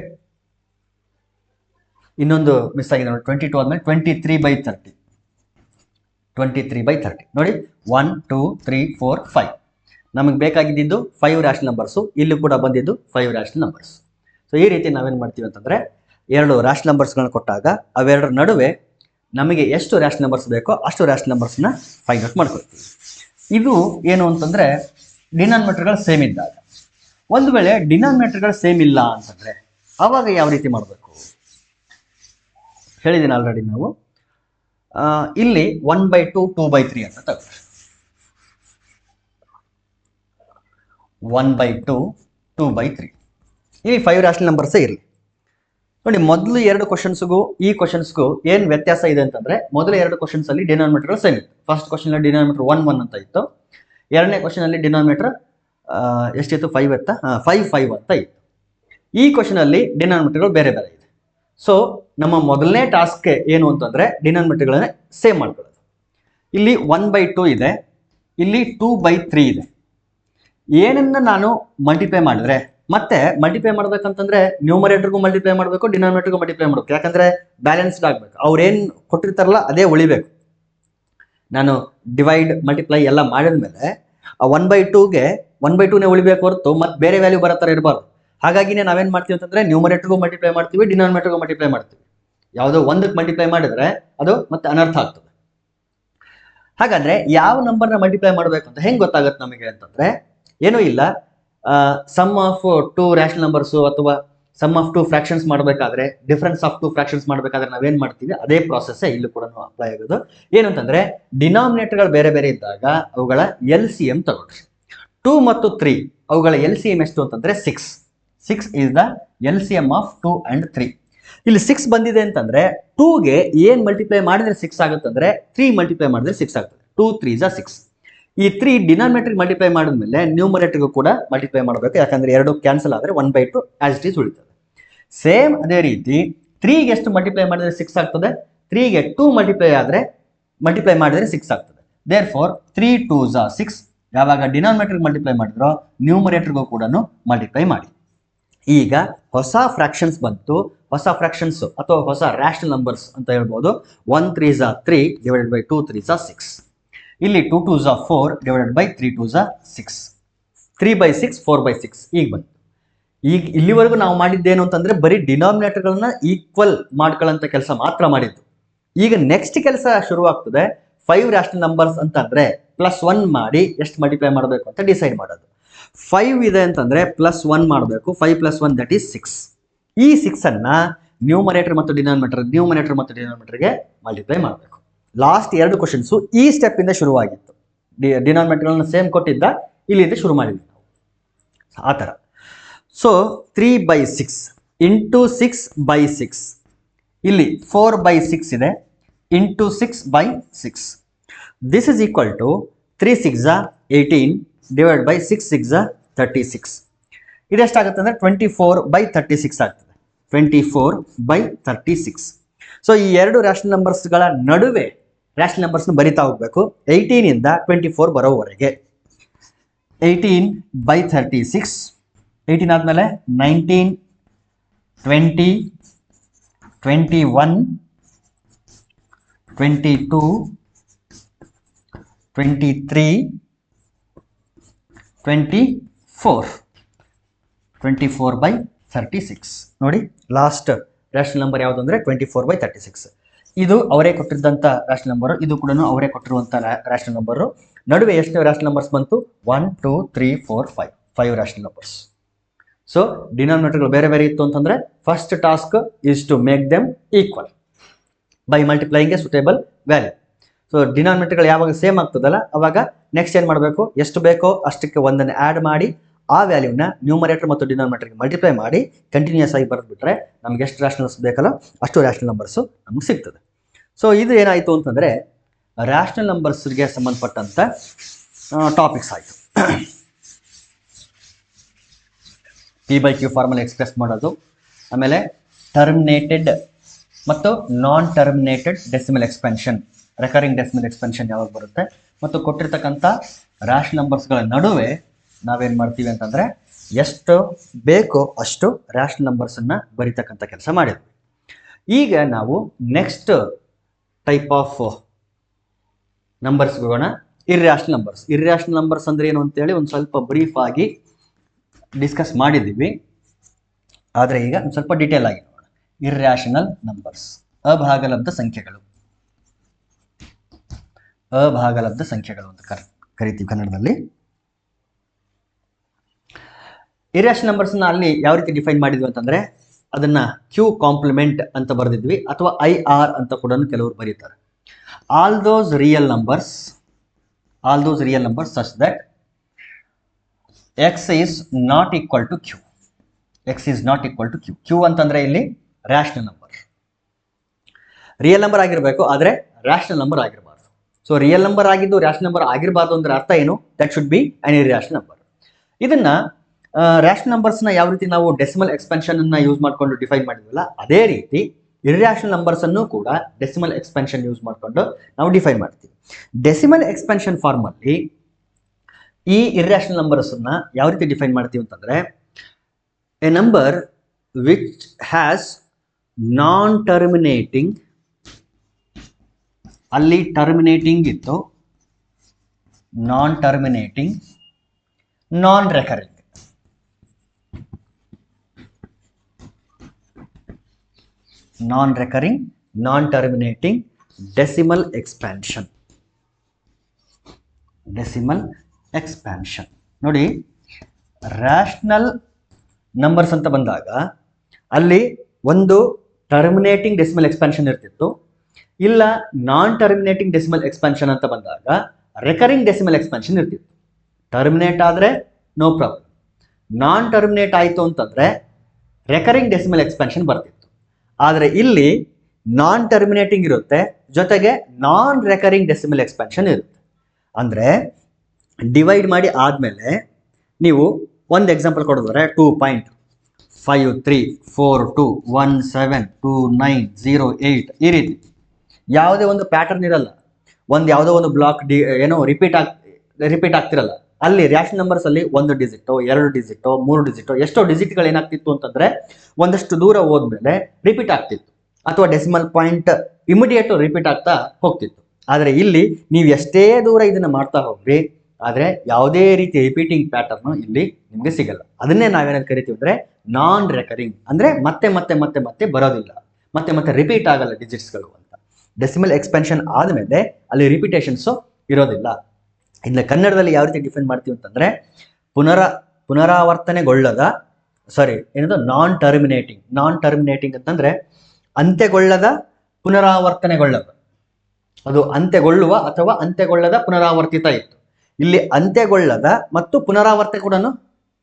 ಇನ್ನೊಂದು ಮಿಸ್ ಆಗಿದೆ ನೋಡಿ, 22 ಆದ್ಮೇಲೆ 23/30. 23/30 ನೋಡಿ, 1 2 3 4 5 ನಮಗೆ ಬೇಕಾಗಿದ್ದು 5 ರ್ಯಾಷನಲ್ ನಂಬರ್ಸು. ಇಲ್ಲಿ ಕೂಡ ಬಂದಿದ್ದು 5 ರ್ಯಾಷನಲ್ ನಂಬರ್ಸ್. ಸೊ ಈ ರೀತಿ ನಾವೇನು ಮಾಡ್ತೀವಿ ಅಂತಂದರೆ 2 ರ್ಯಾಷನಲ್ ನಂಬರ್ಸ್ಗಳನ್ನ ಕೊಟ್ಟಾಗ ಅವೆರಡರ ನಡುವೆ ನಮಗೆ ಎಷ್ಟು ರ್ಯಾಷನಲ್ ನಂಬರ್ಸ್ ಬೇಕೋ ಅಷ್ಟು ರ್ಯಾಷನಲ್ ನಂಬರ್ಸ್ನ ಫೈಂಡ್ ಔಟ್ ಮಾಡ್ಕೊಳ್ತೀವಿ. ಇದು ಏನು ಅಂತಂದರೆ ಡಿನಾಮಿನೇಟರ್ಗಳು ಸೇಮ್ ಇದ್ದಾಗ. ಒಂದು ವೇಳೆ ಡಿನಾಮಿನೇಟರ್ಗಳು ಸೇಮ್ ಇಲ್ಲ ಅಂತಂದರೆ ಆವಾಗ ಯಾವ ರೀತಿ ಮಾಡಬೇಕು ಹೇಳಿದ್ದೀನಿ ಆಲ್ರೆಡಿ. ನಾವು ಇಲ್ಲಿ 1/2 2/3 ಅಂತ ತಗೊಳ್ಳಿ. 1/2 2/3 ಇಲ್ಲಿ 5 ರ್ಯಾಷನಲ್ ನಂಬರ್ಸೇ ಇರಲಿ. ನೋಡಿ, ಮೊದಲು ಎರಡು ಕ್ವಶನ್ಸ್ಗೂ ಈ ಕ್ವಶನ್ಸ್ಗೂ ಏನ್ ವ್ಯತ್ಯಾಸ ಇದೆ ಅಂತಂದ್ರೆ, ಮೊದಲ ಎರಡು ಕ್ವಶನ್ಸ್ ಅಲ್ಲಿ ಡಿನಾಮಿನೇಟರ್ ಸೇಮ್ ಇತ್ತು. ಫಸ್ಟ್ ಕ್ವಶನ್ ಅಲ್ಲಿ ಡಿನಾಮಿನೇಟರ್ 1 1 ಅಂತ ಇತ್ತು. ಎರಡನೇ ಕ್ವಶನ್ ಅಲ್ಲಿ ಡಿನಾಮಿನೇಟರ್ ಎಷ್ಟಿತ್ತು, 5 ಅಂತ 5 5 ಅಂತ ಇತ್ತು. ಈ ಕ್ವಶನ್ ಅಲ್ಲಿ ಡಿನಾಮಿನೇಟರ್ಗಳು ಬೇರೆ ಬೇರೆ ಇದೆ. ಸೊ ನಮ್ಮ ಮೊದಲನೇ ಟಾಸ್ಕ್ ಏನು ಅಂತಂದ್ರೆ ಡಿನಾಮಿನೇಟರ್ಗಳನ್ನ ಸೇಮ್ ಮಾಡ್ಕೊಳ್ಳೋದು. ಇಲ್ಲಿ 1/2 ಇದೆ, ಇಲ್ಲಿ 2/3 ಇದೆ. ಏನನ್ನ ನಾನು ಮಲ್ಟಿಪ್ಲೈ ಮಾಡಿದ್ರೆ, ಮತ್ತೆ ಮಲ್ಟಿಪ್ಲೈ ಮಾಡ್ಬೇಕಂತಂದ್ರೆ ನ್ಯೂಮರೇಟರ್ಗೂ ಮಲ್ಟಿಪ್ಲೈ ಮಾಡಬೇಕು, ಡಿನಾಮಿನೇಟರ್ಗೂ ಮಲ್ಟಿಪ್ಲೈ ಮಾಡಬೇಕು. ಯಾಕಂದ್ರೆ ಬ್ಯಾಲೆನ್ಸ್ಡ್ ಆಗ್ಬೇಕು, ಅವ್ರೇನ್ ಕೊಟ್ಟಿರ್ತಾರಲ್ಲ ಅದೇ ಉಳಿಬೇಕು. ನಾನು ಡಿವೈಡ್ ಮಲ್ಟಿಪ್ಲೈ ಎಲ್ಲ ಮಾಡಿದ್ಮೇಲೆ 1/2ಗೆ 1/2ನೇ ಉಳಿಬೇಕು ಹೊರತು ಮತ್ತೆ ಬೇರೆ ವ್ಯಾಲ್ಯೂ ಬರೋ ಥರ ಇರಬಾರ್ದು. ಹಾಗಾಗಿನೇ ನಾವೇನ್ ಮಾಡ್ತೀವಿ ಅಂತಂದ್ರೆ ನ್ಯೂಮರೇಟರ್ಗೂ ಮಲ್ಟಿಪ್ಲೈ ಮಾಡ್ತೀವಿ, ಡಿನಾಮಿನೇಟರ್ಗೂ ಮಲ್ಟಿಪ್ಲೈ ಮಾಡ್ತೀವಿ. ಯಾವುದೋ ಒಂದಕ್ಕೆ ಮಲ್ಟಿಪ್ಲೈ ಮಾಡಿದ್ರೆ ಅದು ಮತ್ತೆ ಅನರ್ಥ ಆಗ್ತದೆ. ಹಾಗಾದ್ರೆ ಯಾವ ನಂಬರ್ನ ಮಲ್ಟಿಪ್ಲೈ ಮಾಡಬೇಕು ಅಂತ ಹೆಂಗ್ ಗೊತ್ತಾಗುತ್ತೆ ನಮಗೆ ಅಂತಂದ್ರೆ, ಏನೂ ಇಲ್ಲ, ಸಮ್ ಆಫ್ 2 ರ್ಯಾಷನಲ್ ನಂಬರ್ಸು ಅಥವಾ ಸಮ್ ಆಫ್ 2 ಫ್ರಾಕ್ಷನ್ಸ್ ಮಾಡಬೇಕಾದ್ರೆ, ಡಿಫರೆನ್ಸ್ ಆಫ್ 2 ಫ್ರಾಕ್ಷನ್ಸ್ ಮಾಡಬೇಕಾದ್ರೆ ನಾವೇನ್ ಮಾಡ್ತೀವಿ ಅದೇ ಪ್ರಾಸೆಸ್ ಇಲ್ಲೂ ಕೂಡ ಅಪ್ಲೈ ಆಗೋದು. ಏನು ಅಂತಂದ್ರೆ ಡಿನಾಮಿನೇಟರ್ಗಳು ಬೇರೆ ಬೇರೆ ಇದ್ದಾಗ ಅವುಗಳ LCM ತಗೊಳ್ರಿ. 2 ಮತ್ತು 3 ಅವುಗಳ LCM ಎಷ್ಟು ಅಂತಂದ್ರೆ 6. 6 is the LCM of 2 and 3. ಇಲ್ಲಿ 6 ಬಂದಿದೆ ಅಂತಂದ್ರೆ 2ಗೆ ಏನ್ ಮಲ್ಟಿಪ್ಲೈ ಮಾಡಿದ್ರೆ 6 ಆಗುತ್ತೆ ಅಂದ್ರೆ 3 ಮಲ್ಟಿಪ್ಲೈ ಮಾಡಿದ್ರೆ 6 ಆಗ್ತದೆ. 2 3 is 6. ಈ 3 ಡಿನಾಮಿನೇಟರ್ ಮಲ್ಟಿಪ್ಲೈ ಮಾಡಿದ್ಮೇಲೆ ನ್ಯೂಮರೇಟರ್ಗೂ ಕೂಡ ಮಲ್ಟಿಪ್ಲೈ ಮಾಡಬೇಕು. ಯಾಕಂದ್ರೆ 2 ಕ್ಯಾನ್ಸಲ್ ಆದ್ರೆ 1/2 ಆಸ್ ಇಟ್ ಈಸ್ ಉಳಿತದೆ. ಸೇಮ್ ಅದೇ ರೀತಿ 3ಗೆ ಎಷ್ಟು ಮಲ್ಟಿಪ್ಲೈ ಮಾಡಿದ್ರೆ 6 ಆಗ್ತದೆ, 3ಗೆ 2 ಮಲ್ಟಿಪ್ಲೈ ಮಾಡಿದ್ರೆ 6 ಆಗ್ತದೆ. Therefore 3 2s are 6. ಯಾವಾಗ ಡಿನಾಮಿನೇಟರ್ ಮಲ್ಟಿಪ್ಲೈ ಮಾಡಿದ್ರೋ ನ್ಯೂಮರೇಟರ್ಗೂ ಕೂಡ ಮಲ್ಟಿಪ್ಲೈ ಮಾಡಿ. ಈಗ ಹೊಸ ಫ್ರಾಕ್ಷನ್ಸ್ ಬಂತು, ಹೊಸ ಫ್ರಾಕ್ಷನ್ಸ್ ಅಥವಾ ಹೊಸ ರ್ಯಾಷನಲ್ ನಂಬರ್ಸ್ ಅಂತ ಹೇಳ್ಬೋದು. 1 3s are 3 divided by 2 3s are 6. ಇಲ್ಲಿ 2 2s are 4 divided by 3 2s are 6. 3/6 4/6 ಈಗ ಬಂತು. ಈಗ ಇಲ್ಲಿವರೆಗೂ ನಾವು ಮಾಡಿದ್ದೇನು ಅಂತಂದ್ರೆ ಬರೀ ಡಿನಾಮಿನೇಟರ್ಗಳನ್ನ ಈಕ್ವಲ್ ಮಾಡ್ಕೊಳ್ಳೋಂಥ ಕೆಲಸ ಮಾತ್ರ ಮಾಡಿದ್ದು. ಈಗ ನೆಕ್ಸ್ಟ್ ಕೆಲಸ ಶುರುವಾಗ್ತದೆ. 5 ರ್ಯಾಷನಲ್ ನಂಬರ್ಸ್ ಅಂತಂದ್ರೆ +1 ಮಾಡಿ ಎಷ್ಟು ಮಲ್ಟಿಪ್ಲೈ ಮಾಡಬೇಕು ಅಂತ ಡಿಸೈಡ್ ಮಾಡೋದು. 5 ಇದೆ ಅಂತಂದ್ರೆ +1 ಮಾಡಬೇಕು. 5 + 1 that is 6. ಈ 6 ಅನ್ನ ನ್ಯೂಮರೇಟರ್ ಮತ್ತು ಡಿನಾಮಿನೇಟರ್ಗೆ ಮಲ್ಟಿಪ್ಲೈ ಮಾಡಬೇಕು. ಲಾಸ್ಟ್ ಎರಡು ಕ್ವಶನ್ಸು ಈ ಸ್ಟೆಪ್ ಇಂದ ಶುರುವಾಗಿತ್ತು. ಡಿನಾಮಿನೇಟರ್ಗಳನ್ನ ಸೇಮ್ ಕೊಟ್ಟಿದ್ದ, ಇಲ್ಲಿಂದ ಶುರು ಮಾಡಿದ್ವಿ ನಾವು ಆ ಥರ. ಸೊ 3/6 ಇಂಟು 6/6, ಇಲ್ಲಿ 4/6 ಇದೆ, into 6/6. This is equal to 3 6 18 divided by 6 6 36. ಇದೆಷ್ಟಾಗುತ್ತೆ ಅಂದರೆ 24/36 ಆಗ್ತದೆ. 24/36. ಸೊ ಈ ಎರಡು ರ್ಯಾಷನಲ್ ನಂಬರ್ಸ್ಗಳ ನಡುವೆ ರ್ಯಾಷನಲ್ ನಂಬರ್ಸ್ನ ಬರಿತಾ ಹೋಗ್ಬೇಕು 18 ಇಂದ 24 ಬರೋವರೆಗೆ. 18/36. 18 ಆದಮೇಲೆ 19 20 21 22 23 24. 24/36. ನೋಡಿ, ಲಾಸ್ಟ್ ರ್ಯಾಷನಲ್ ನಂಬರ್ ಯಾವುದು ಅಂದರೆ 24/36. ಇದು ಅವರೇ ಕೊಟ್ಟಿದ್ದಂಥ ರ್ಯಾಷನಲ್ ನಂಬರು, ಇದು ಕೂಡ ಅವರೇ ಕೊಟ್ಟಿರುವಂಥ ರ್ಯಾಷನಲ್ ನಂಬರು. ನಡುವೆ ಎಷ್ಟು ರ್ಯಾಷನಲ್ ನಂಬರ್ಸ್ ಬಂತು? 1 2 3 4 5 ರ್ಯಾಷನಲ್ ನಂಬರ್ಸ್. ಸೊ ಡಿನಾಮಿನೇಟರ್ಗಳು ಬೇರೆ ಬೇರೆ ಇತ್ತು ಅಂತಂದ್ರೆ first task is to make them equal by multiplying a suitable value. So ಡಿನಾಮಿನೇಟರ್ಗಳು ಯಾವಾಗ ಸೇಮ್ ಆಗ್ತದಲ್ಲ ಅವಾಗ ನೆಕ್ಸ್ಟ್ ಏನು ಮಾಡಬೇಕು, ಎಷ್ಟು ಬೇಕೋ ಅಷ್ಟಕ್ಕೆ ಒಂದನ್ನು ಆ್ಯಡ್ ಮಾಡಿ ಆ ವ್ಯಾಲ್ಯೂನ ನ್ಯೂಮರೇಟರ್ ಮತ್ತು ಡಿನಾಮಿನೇಟರ್ಗೆ ಮಲ್ಟಿಪ್ಲೈ ಮಾಡಿ ಕಂಟಿನ್ಯೂಸ್ ಆಗಿ ಬರೆದ್ಬಿಟ್ರೆ ನಮ್ಗೆ ಎಷ್ಟು ರ್ಯಾಷನಲ್ಸ್ ಬೇಕಲ್ಲ ಅಷ್ಟು ರ್ಯಾಷನಲ್ ನಂಬರ್ಸು ನಮ್ಗೆ ಸಿಗ್ತದೆ. ಸೊ ಇದು ಏನಾಯಿತು ಅಂತಂದರೆ ರ್ಯಾಷನಲ್ ನಂಬರ್ಸ್ಗೆ ಸಂಬಂಧಪಟ್ಟಂಥ ಟಾಪಿಕ್ಸ್ ಆಯಿತು. P/Q ಫಾರ್ಮುಲಾ ಎಕ್ಸ್ಪ್ರೆಸ್ ಮಾಡೋದು, ಆಮೇಲೆ ಟರ್ಮಿನೇಟೆಡ್ ಮತ್ತು non terminated decimal expansion, recurring decimal expansion ಯಾವಾಗ ಬರುತ್ತೆ, ಮತ್ತು ಕೊಟ್ಟಿರ್ತಕ್ಕಂಥ ರ್ಯಾಷನಲ್ ನಂಬರ್ಸ್ಗಳ ನಡುವೆ ನಾವೇನು ಮಾಡ್ತೀವಿ ಅಂತಂದರೆ ಎಷ್ಟು ಬೇಕೋ ಅಷ್ಟು ರ್ಯಾಷನಲ್ ನಂಬರ್ಸನ್ನು ಬರೀತಕ್ಕಂಥ ಕೆಲಸ ಮಾಡಿದ್ವಿ. ಈಗ ನಾವು ನೆಕ್ಸ್ಟ್ ಟೈಪ್ ಆಫ್ ನಂಬರ್ಸ್ಗೆ ಹೋಗೋಣ, ಇರ್ರ್ಯಾಷನಲ್ ನಂಬರ್ಸ್. ಇರ್ರ್ಯಾಷನಲ್ ನಂಬರ್ಸ್ ಅಂದರೆ ಏನು ಅಂತೇಳಿ ಒಂದು ಸ್ವಲ್ಪ ಬ್ರೀಫ್ ಆಗಿ ಡಿಸ್ಕಸ್ ಮಾಡಿದ್ದೀವಿ, ಆದರೆ ಈಗ ಒಂದು ಸ್ವಲ್ಪ ಡೀಟೇಲ್ ಆಗಿ ನೋಡೋಣ. ಇರ್ರ್ಯಾಷನಲ್ ನಂಬರ್ಸ್, ಅಭಾಗಲಬ್ಧ ಸಂಖ್ಯೆಗಳು. ಅಭಾಗಲಬ್ಧ ಸಂಖ್ಯೆಗಳು ಅಂತ ಕರಿತೀವಿ ಕನ್ನಡದಲ್ಲಿ. ಇರ್ರ್ಯಾಷನಲ್ ನಂಬರ್ಸ್ನ ಅಲ್ಲಿ ಯಾವ ರೀತಿ ಡಿಫೈನ್ ಮಾಡಿದ್ವಿ ಅಂತಂದರೆ ಅದನ್ನು Q ಕಾಂಪ್ಲಿಮೆಂಟ್ ಅಂತ ಬರೆದಿದ್ವಿ, ಅಥವಾ IR ಅಂತ ಕೂಡ ಕೆಲವರು ಬರೀತಾರೆ. All those real numbers such that x is not equal to q. Q ಅಂತಂದ್ರೆ ಇಲ್ಲಿ ರ್ಯಾಷನಲ್ ನಂಬರ್. ರಿಯಲ್ ನಂಬರ್ ಆಗಿರಬೇಕು, ಆದರೆ ರ್ಯಾಷನಲ್ ನಂಬರ್ ಆಗಿರಬಾರ್ದು. ಸೊ ರಿಯಲ್ ನಂಬರ್ ಆಗಿದ್ದು ರ್ಯಾಷನಲ್ ನಂಬರ್ ಆಗಿರಬಾರ್ದು ಅಂದ್ರೆ ಅರ್ಥ ಏನು? That should be an irrational number. ಇದನ್ನ ರ್ಯಾಷನಲ್ ನಂಬರ್ಸ್ನ ಯಾವ ರೀತಿ ನಾವು ಡೆಸಿಮಲ್ ಎಕ್ಸ್ಪೆನ್ಷನ್ ಅನ್ನ ಯೂಸ್ ಮಾಡ್ಕೊಂಡು ಡಿಫೈನ್ ಮಾಡಿದ್ವಲ್ಲ, ಅದೇ ರೀತಿ ಇರ್ಯಾಷನಲ್ ನಂಬರ್ಸ್ ಅನ್ನು ಕೂಡ ಡೆಸಿಮಲ್ ಎಕ್ಸ್ಪೆನ್ಷನ್ ಯೂಸ್ ಮಾಡಿಕೊಂಡು ನಾವು ಡಿಫೈನ್ ಮಾಡ್ತೀವಿ. ಡೆಸಿಮಲ್ ಎಕ್ಸ್ಪೆನ್ಷನ್ ಫಾರ್ಮ್ ಅಲ್ಲಿ ಈ ಇರ್ಯಾಷನಲ್ ನಂಬರ್ಸ್ ಅನ್ನ ಯಾವ ರೀತಿ ಡಿಫೈನ್ ಮಾಡ್ತೀವಿ ಅಂತಂದ್ರೆ, A number which has non terminating, ಅಲ್ಲಿ ಟರ್ಮಿನೇಟಿಂಗ್ ಇತ್ತು, ನಾನ್ ಟರ್ಮಿನೇಟಿಂಗ್, ನಾನ್ ರೆಕರಿಂಗ್. ನಾನ್ ರೆಕರಿಂಗ್, ನಾನ್ terminating, decimal expansion. Decimal expansion ನೋಡಿ, ರ್ಯಾಷನಲ್ ನಂಬರ್ಸ್ ಅಂತ ಬಂದಾಗ ಅಲ್ಲಿ ಒಂದು ಟರ್ಮಿನೇಟಿಂಗ್ ಡೆಸಿಮಲ್ ಎಕ್ಸ್ಪ್ಯಾನ್ಷನ್ ಇರ್ತಿತ್ತು, ಇಲ್ಲ ನಾನ್ ಟರ್ಮಿನೇಟಿಂಗ್ ಡೆಸಿಮಲ್ ಎಕ್ಸ್ಪ್ಯಾನ್ಷನ್ ಅಂತ ಬಂದಾಗ ರೆಕರಿಂಗ್ ಡೆಸಿಮಲ್ ಎಕ್ಸ್ಪ್ಯಾನ್ಷನ್ ಇರ್ತಿತ್ತು. ಟರ್ಮಿನೇಟ್ ಆದರೆ ನೋ ಪ್ರಾಬ್ಲಮ್, ನಾನ್ ಟರ್ಮಿನೇಟ್ ಆಯಿತು ಅಂತಂದ್ರೆ ರೆಕರಿಂಗ್ ಡೆಸಿಮಲ್ ಎಕ್ಸ್ಪ್ಯಾನ್ಷನ್ ಬರ್ತಿತ್ತು. ಆದರೆ ಇಲ್ಲಿ ನಾನ್ ಟರ್ಮಿನೇಟಿಂಗ್ ಇರುತ್ತೆ, ಜೊತೆಗೆ ನಾನ್ ರೆಕರಿಂಗ್ ಡೆಸಿಮಲ್ ಎಕ್ಸ್ಪ್ಯಾನ್ಷನ್ ಇರುತ್ತೆ. ಅಂದರೆ ಡಿವೈಡ್ ಮಾಡಿ ಆದಮೇಲೆ ನೀವು ಒಂದು ಎಕ್ಸಾಂಪಲ್ ಕೊಡಿದ್ರೆ 2.5342172908 ಈ ರೀತಿ ಯಾವುದೇ ಒಂದು ಪ್ಯಾಟರ್ನ್ ಇರಲ್ಲ, ಯಾವುದೋ ಒಂದು ಬ್ಲಾಕ್ ರಿಪೀಟ್ ಆಗ್ತಿರಲ್ಲ. ಅಲ್ಲಿ ರ್ಯಾಷನಲ್ ನಂಬರ್ಸ್ ಅಲ್ಲಿ 1 ಡಿಜಿಟೋ 2 ಡಿಜಿಟೋ 3 ಡಿಜಿಟೋ ಎಷ್ಟೋ ಡಿಜಿಟ್ಗಳು ಏನಾಗ್ತಿತ್ತು ಅಂತಂದ್ರೆ ಒಂದಷ್ಟು ದೂರ ಹೋದ್ಮೇಲೆ ರಿಪೀಟ್ ಆಗ್ತಿತ್ತು, ಅಥವಾ ಡೆಸಿಮಲ್ ಪಾಯಿಂಟ್ ಇಮಿಡಿಯೇಟ್ ರಿಪೀಟ್ ಆಗ್ತಾ ಹೋಗ್ತಿತ್ತು. ಆದರೆ ಇಲ್ಲಿ ನೀವು ಎಷ್ಟೇ ದೂರ ಇದನ್ನ ಮಾಡ್ತಾ ಹೋಗ್ರಿ, ಆದರೆ ಯಾವುದೇ ರೀತಿ ರಿಪೀಟಿಂಗ್ ಪ್ಯಾಟರ್ನ್ ಇಲ್ಲಿ ನಿಮಗೆ ಸಿಗಲ್ಲ. ಅದನ್ನೇ ನಾವೇನಂತ ಕರಿತೀವಿ ಅಂದ್ರೆ ನಾನ್ ರೆಕರಿಂಗ್, ಅಂದ್ರೆ ಮತ್ತೆ ಮತ್ತೆ ಮತ್ತೆ ಮತ್ತೆ ಬರೋದಿಲ್ಲ, ಮತ್ತೆ ಮತ್ತೆ ರಿಪೀಟ್ ಆಗಲ್ಲ ಡಿಜಿಟ್ಸ್ಗಳು ಅಂತ. ಡೆಸಿಮಲ್ ಎಕ್ಸ್ಪೆನ್ಷನ್ ಆದಮೇಲೆ ಅಲ್ಲಿ ರಿಪಿಟೇಷನ್ಸು ಇರೋದಿಲ್ಲ. ಇನ್ನು ಕನ್ನಡದಲ್ಲಿ ಯಾವ ರೀತಿ ಡಿಫೈನ್ ಮಾಡ್ತೀವಿ ಅಂತಂದ್ರೆ, ಪುನರಾವರ್ತನೆಗೊಳ್ಳದ ಏನದು ನಾನ್ ಟರ್ಮಿನೇಟಿಂಗ್ ಅಂತಂದ್ರೆ ಅಂತ್ಯಗೊಳ್ಳದ ಪುನರಾವರ್ತನೆಗೊಳ್ಳದ, ಅದು ಅಂತ್ಯಗೊಳ್ಳುವ ಅಥವಾ ಅಂತ್ಯಗೊಳ್ಳದ ಪುನರಾವರ್ತಿತ ಇತ್ತು. ಇಲ್ಲಿ ಅಂತ್ಯಗೊಳ್ಳದ ಮತ್ತು ಪುನರಾವರ್ತನೆ ಕೂಡ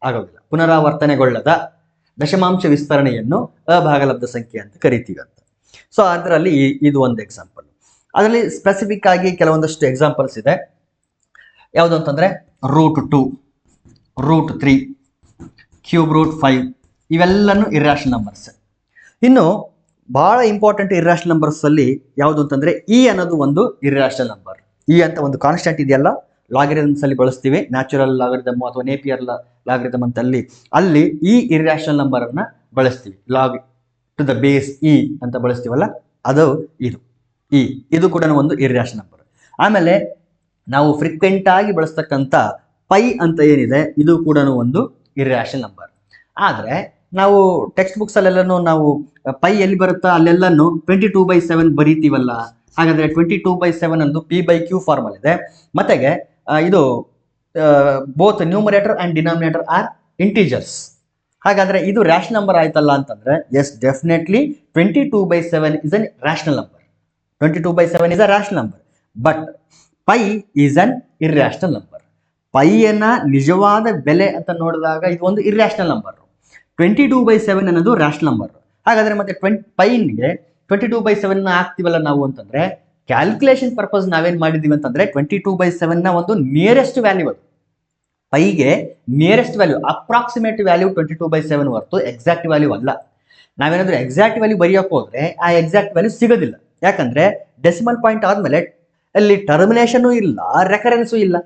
ಆಗೋದಿಲ್ಲ. ಪುನರಾವರ್ತನೆಗೊಳ್ಳದ ದಶಮಾಂಶ ವಿಸ್ತರಣೆಯನ್ನು ಅಭಾಗಲಬ್ಧ ಸಂಖ್ಯೆ ಅಂತ ಕರಿತೀವಿ ಅಂತ. ಸೊ ಅದರಲ್ಲಿ ಇದು ಒಂದು ಎಕ್ಸಾಂಪಲ್. ಅದರಲ್ಲಿ ಸ್ಪೆಸಿಫಿಕ್ ಆಗಿ ಕೆಲವೊಂದಷ್ಟು ಎಕ್ಸಾಂಪಲ್ಸ್ ಇದೆ. ಯಾವುದು ಅಂತಂದ್ರೆ √2, √3, ಕ್ಯೂಬ್ √5 ಇವೆಲ್ಲನೂ ಇರ್ಯಾಷನಲ್ ನಂಬರ್ಸ್. ಇನ್ನು ಬಹಳ ಇಂಪಾರ್ಟೆಂಟ್ ಇರ್ಯಾಷನಲ್ ನಂಬರ್ಸ್ ಅಲ್ಲಿ ಯಾವುದು ಅಂತಂದ್ರೆ ಇ ಅನ್ನೋದು ಒಂದು ಇರ್ಯಾಷನಲ್ ನಂಬರ್. ಇ ಅಂತ ಒಂದು ಕಾನ್ಸ್ಟೆಂಟ್ ಇದೆಯಲ್ಲ, ಲಾಗರಿಥಮ್ಸ್ ಅಲ್ಲಿ ಬಳಸ್ತೀವಿ, ನ್ಯಾಚುರಲ್ ಲಾಗರಿಥಮ್ ಅಥವಾ ನೇಪಿಯರ್ ಲಾಗರಿಥಮ್ ಅಂತ ಅಲ್ಲಿ ಈ ಇರ್ಯಾಷನಲ್ ನಂಬರ್ ಅನ್ನ ಬಳಸ್ತೀವಿ. Log to the base e ಅಂತ ಬಳಸ್ತೀವಲ್ಲ, ಅದು ಇದು ಕೂಡ ಒಂದು ಇರ್ಯಾಷನಲ್ ನಂಬರ್. ಆಮೇಲೆ ನಾವು ಫ್ರೀಕ್ವೆಂಟ್ ಆಗಿ ಬಳಸ್ತಕ್ಕಂಥ ಪೈ ಅಂತ ಏನಿದೆ, ಇದು ಕೂಡ ಒಂದು ಇರ್ಯಾಷನಲ್ ನಂಬರ್. ಆದರೆ ನಾವು ಟೆಕ್ಸ್ಟ್ ಬುಕ್ಸ್ ಅಲ್ಲೆಲ್ಲನೂ ನಾವು ಪೈ ಎಲ್ಲಿ ಬರುತ್ತಾ ಅಲ್ಲೆಲ್ಲನೂ 22/7 ಬರೀತೀವಲ್ಲ. ಹಾಗಾದ್ರೆ 22/7 ಅಂದು P/Q ಫಾರ್ಮಲ್ ಇದೆ. ಮತ್ತೆಗೆ ಇದು both numerator and denominator are integers. ಹಾಗಾದ್ರೆ ಇದು ರ್ಯಾಷನಲ್ ನಂಬರ್ ಆಯ್ತಲ್ಲ ಅಂತಂದ್ರೆ, yes definitely 22/7 is an rational number. 22/7 is a rational number. But pi is an irrational number. ಪೈಯನ್ನ ನಿಜವಾದ ಬೆಲೆ ಅಂತ ನೋಡಿದಾಗ ಇದು ಒಂದು ಇರ್ಯಾಷನಲ್ ನಂಬರ್. 22/7 ಅನ್ನೋದು ರ್ಯಾಷನಲ್ ನಂಬರ್. ಹಾಗಾದ್ರೆ ಮತ್ತೆ ಪೈನ್ಗೆ 22/7 ಹಾಕ್ತಿವಲ್ಲ ನಾವು ಅಂತಂದ್ರೆ, ಕ್ಯಾಲ್ಕುಲೇಷನ್ ಪರ್ಪಸ್ ನಾವೇನ್ ಮಾಡಿದೀವಿ ಅಂತಂದ್ರೆ 22/7 ಒಂದು ನಿಯರೆಸ್ಟ್ ವ್ಯಾಲ್ಯೂ. ಅದು ಪೈಗೆ ನಿಯರೆಸ್ಟ್ ವ್ಯಾಲ್ಯೂ, ಅಪ್ರಾಕ್ಸಿಮೇಟ್ ವ್ಯಾಲ್ಯೂ 22/7 ಹೊರತು ಎಕ್ಸಾಕ್ಟ್ ವ್ಯಾಲ್ಯೂ ಅಲ್ಲ. ನಾವೇನಾದ್ರೂ ಎಕ್ಸಾಕ್ಟ್ ವ್ಯಾಲ್ಯೂ ಬರೆಯೋಕೆ ಹೋದ್ರೆ ಆ ಎಕ್ಸಾಕ್ಟ್ ವ್ಯಾಲ್ಯೂ ಸಿಗೋದಿಲ್ಲ. ಯಾಕಂದ್ರೆ ಡೆಸಿಮಲ್ ಪಾಯಿಂಟ್ ಆದ್ಮೇಲೆ ಅಲ್ಲಿ ಟರ್ಮಿನೇಷನ್ ಇಲ್ಲ, ರೆಕರೆನ್ಸು ಇಲ್ಲ.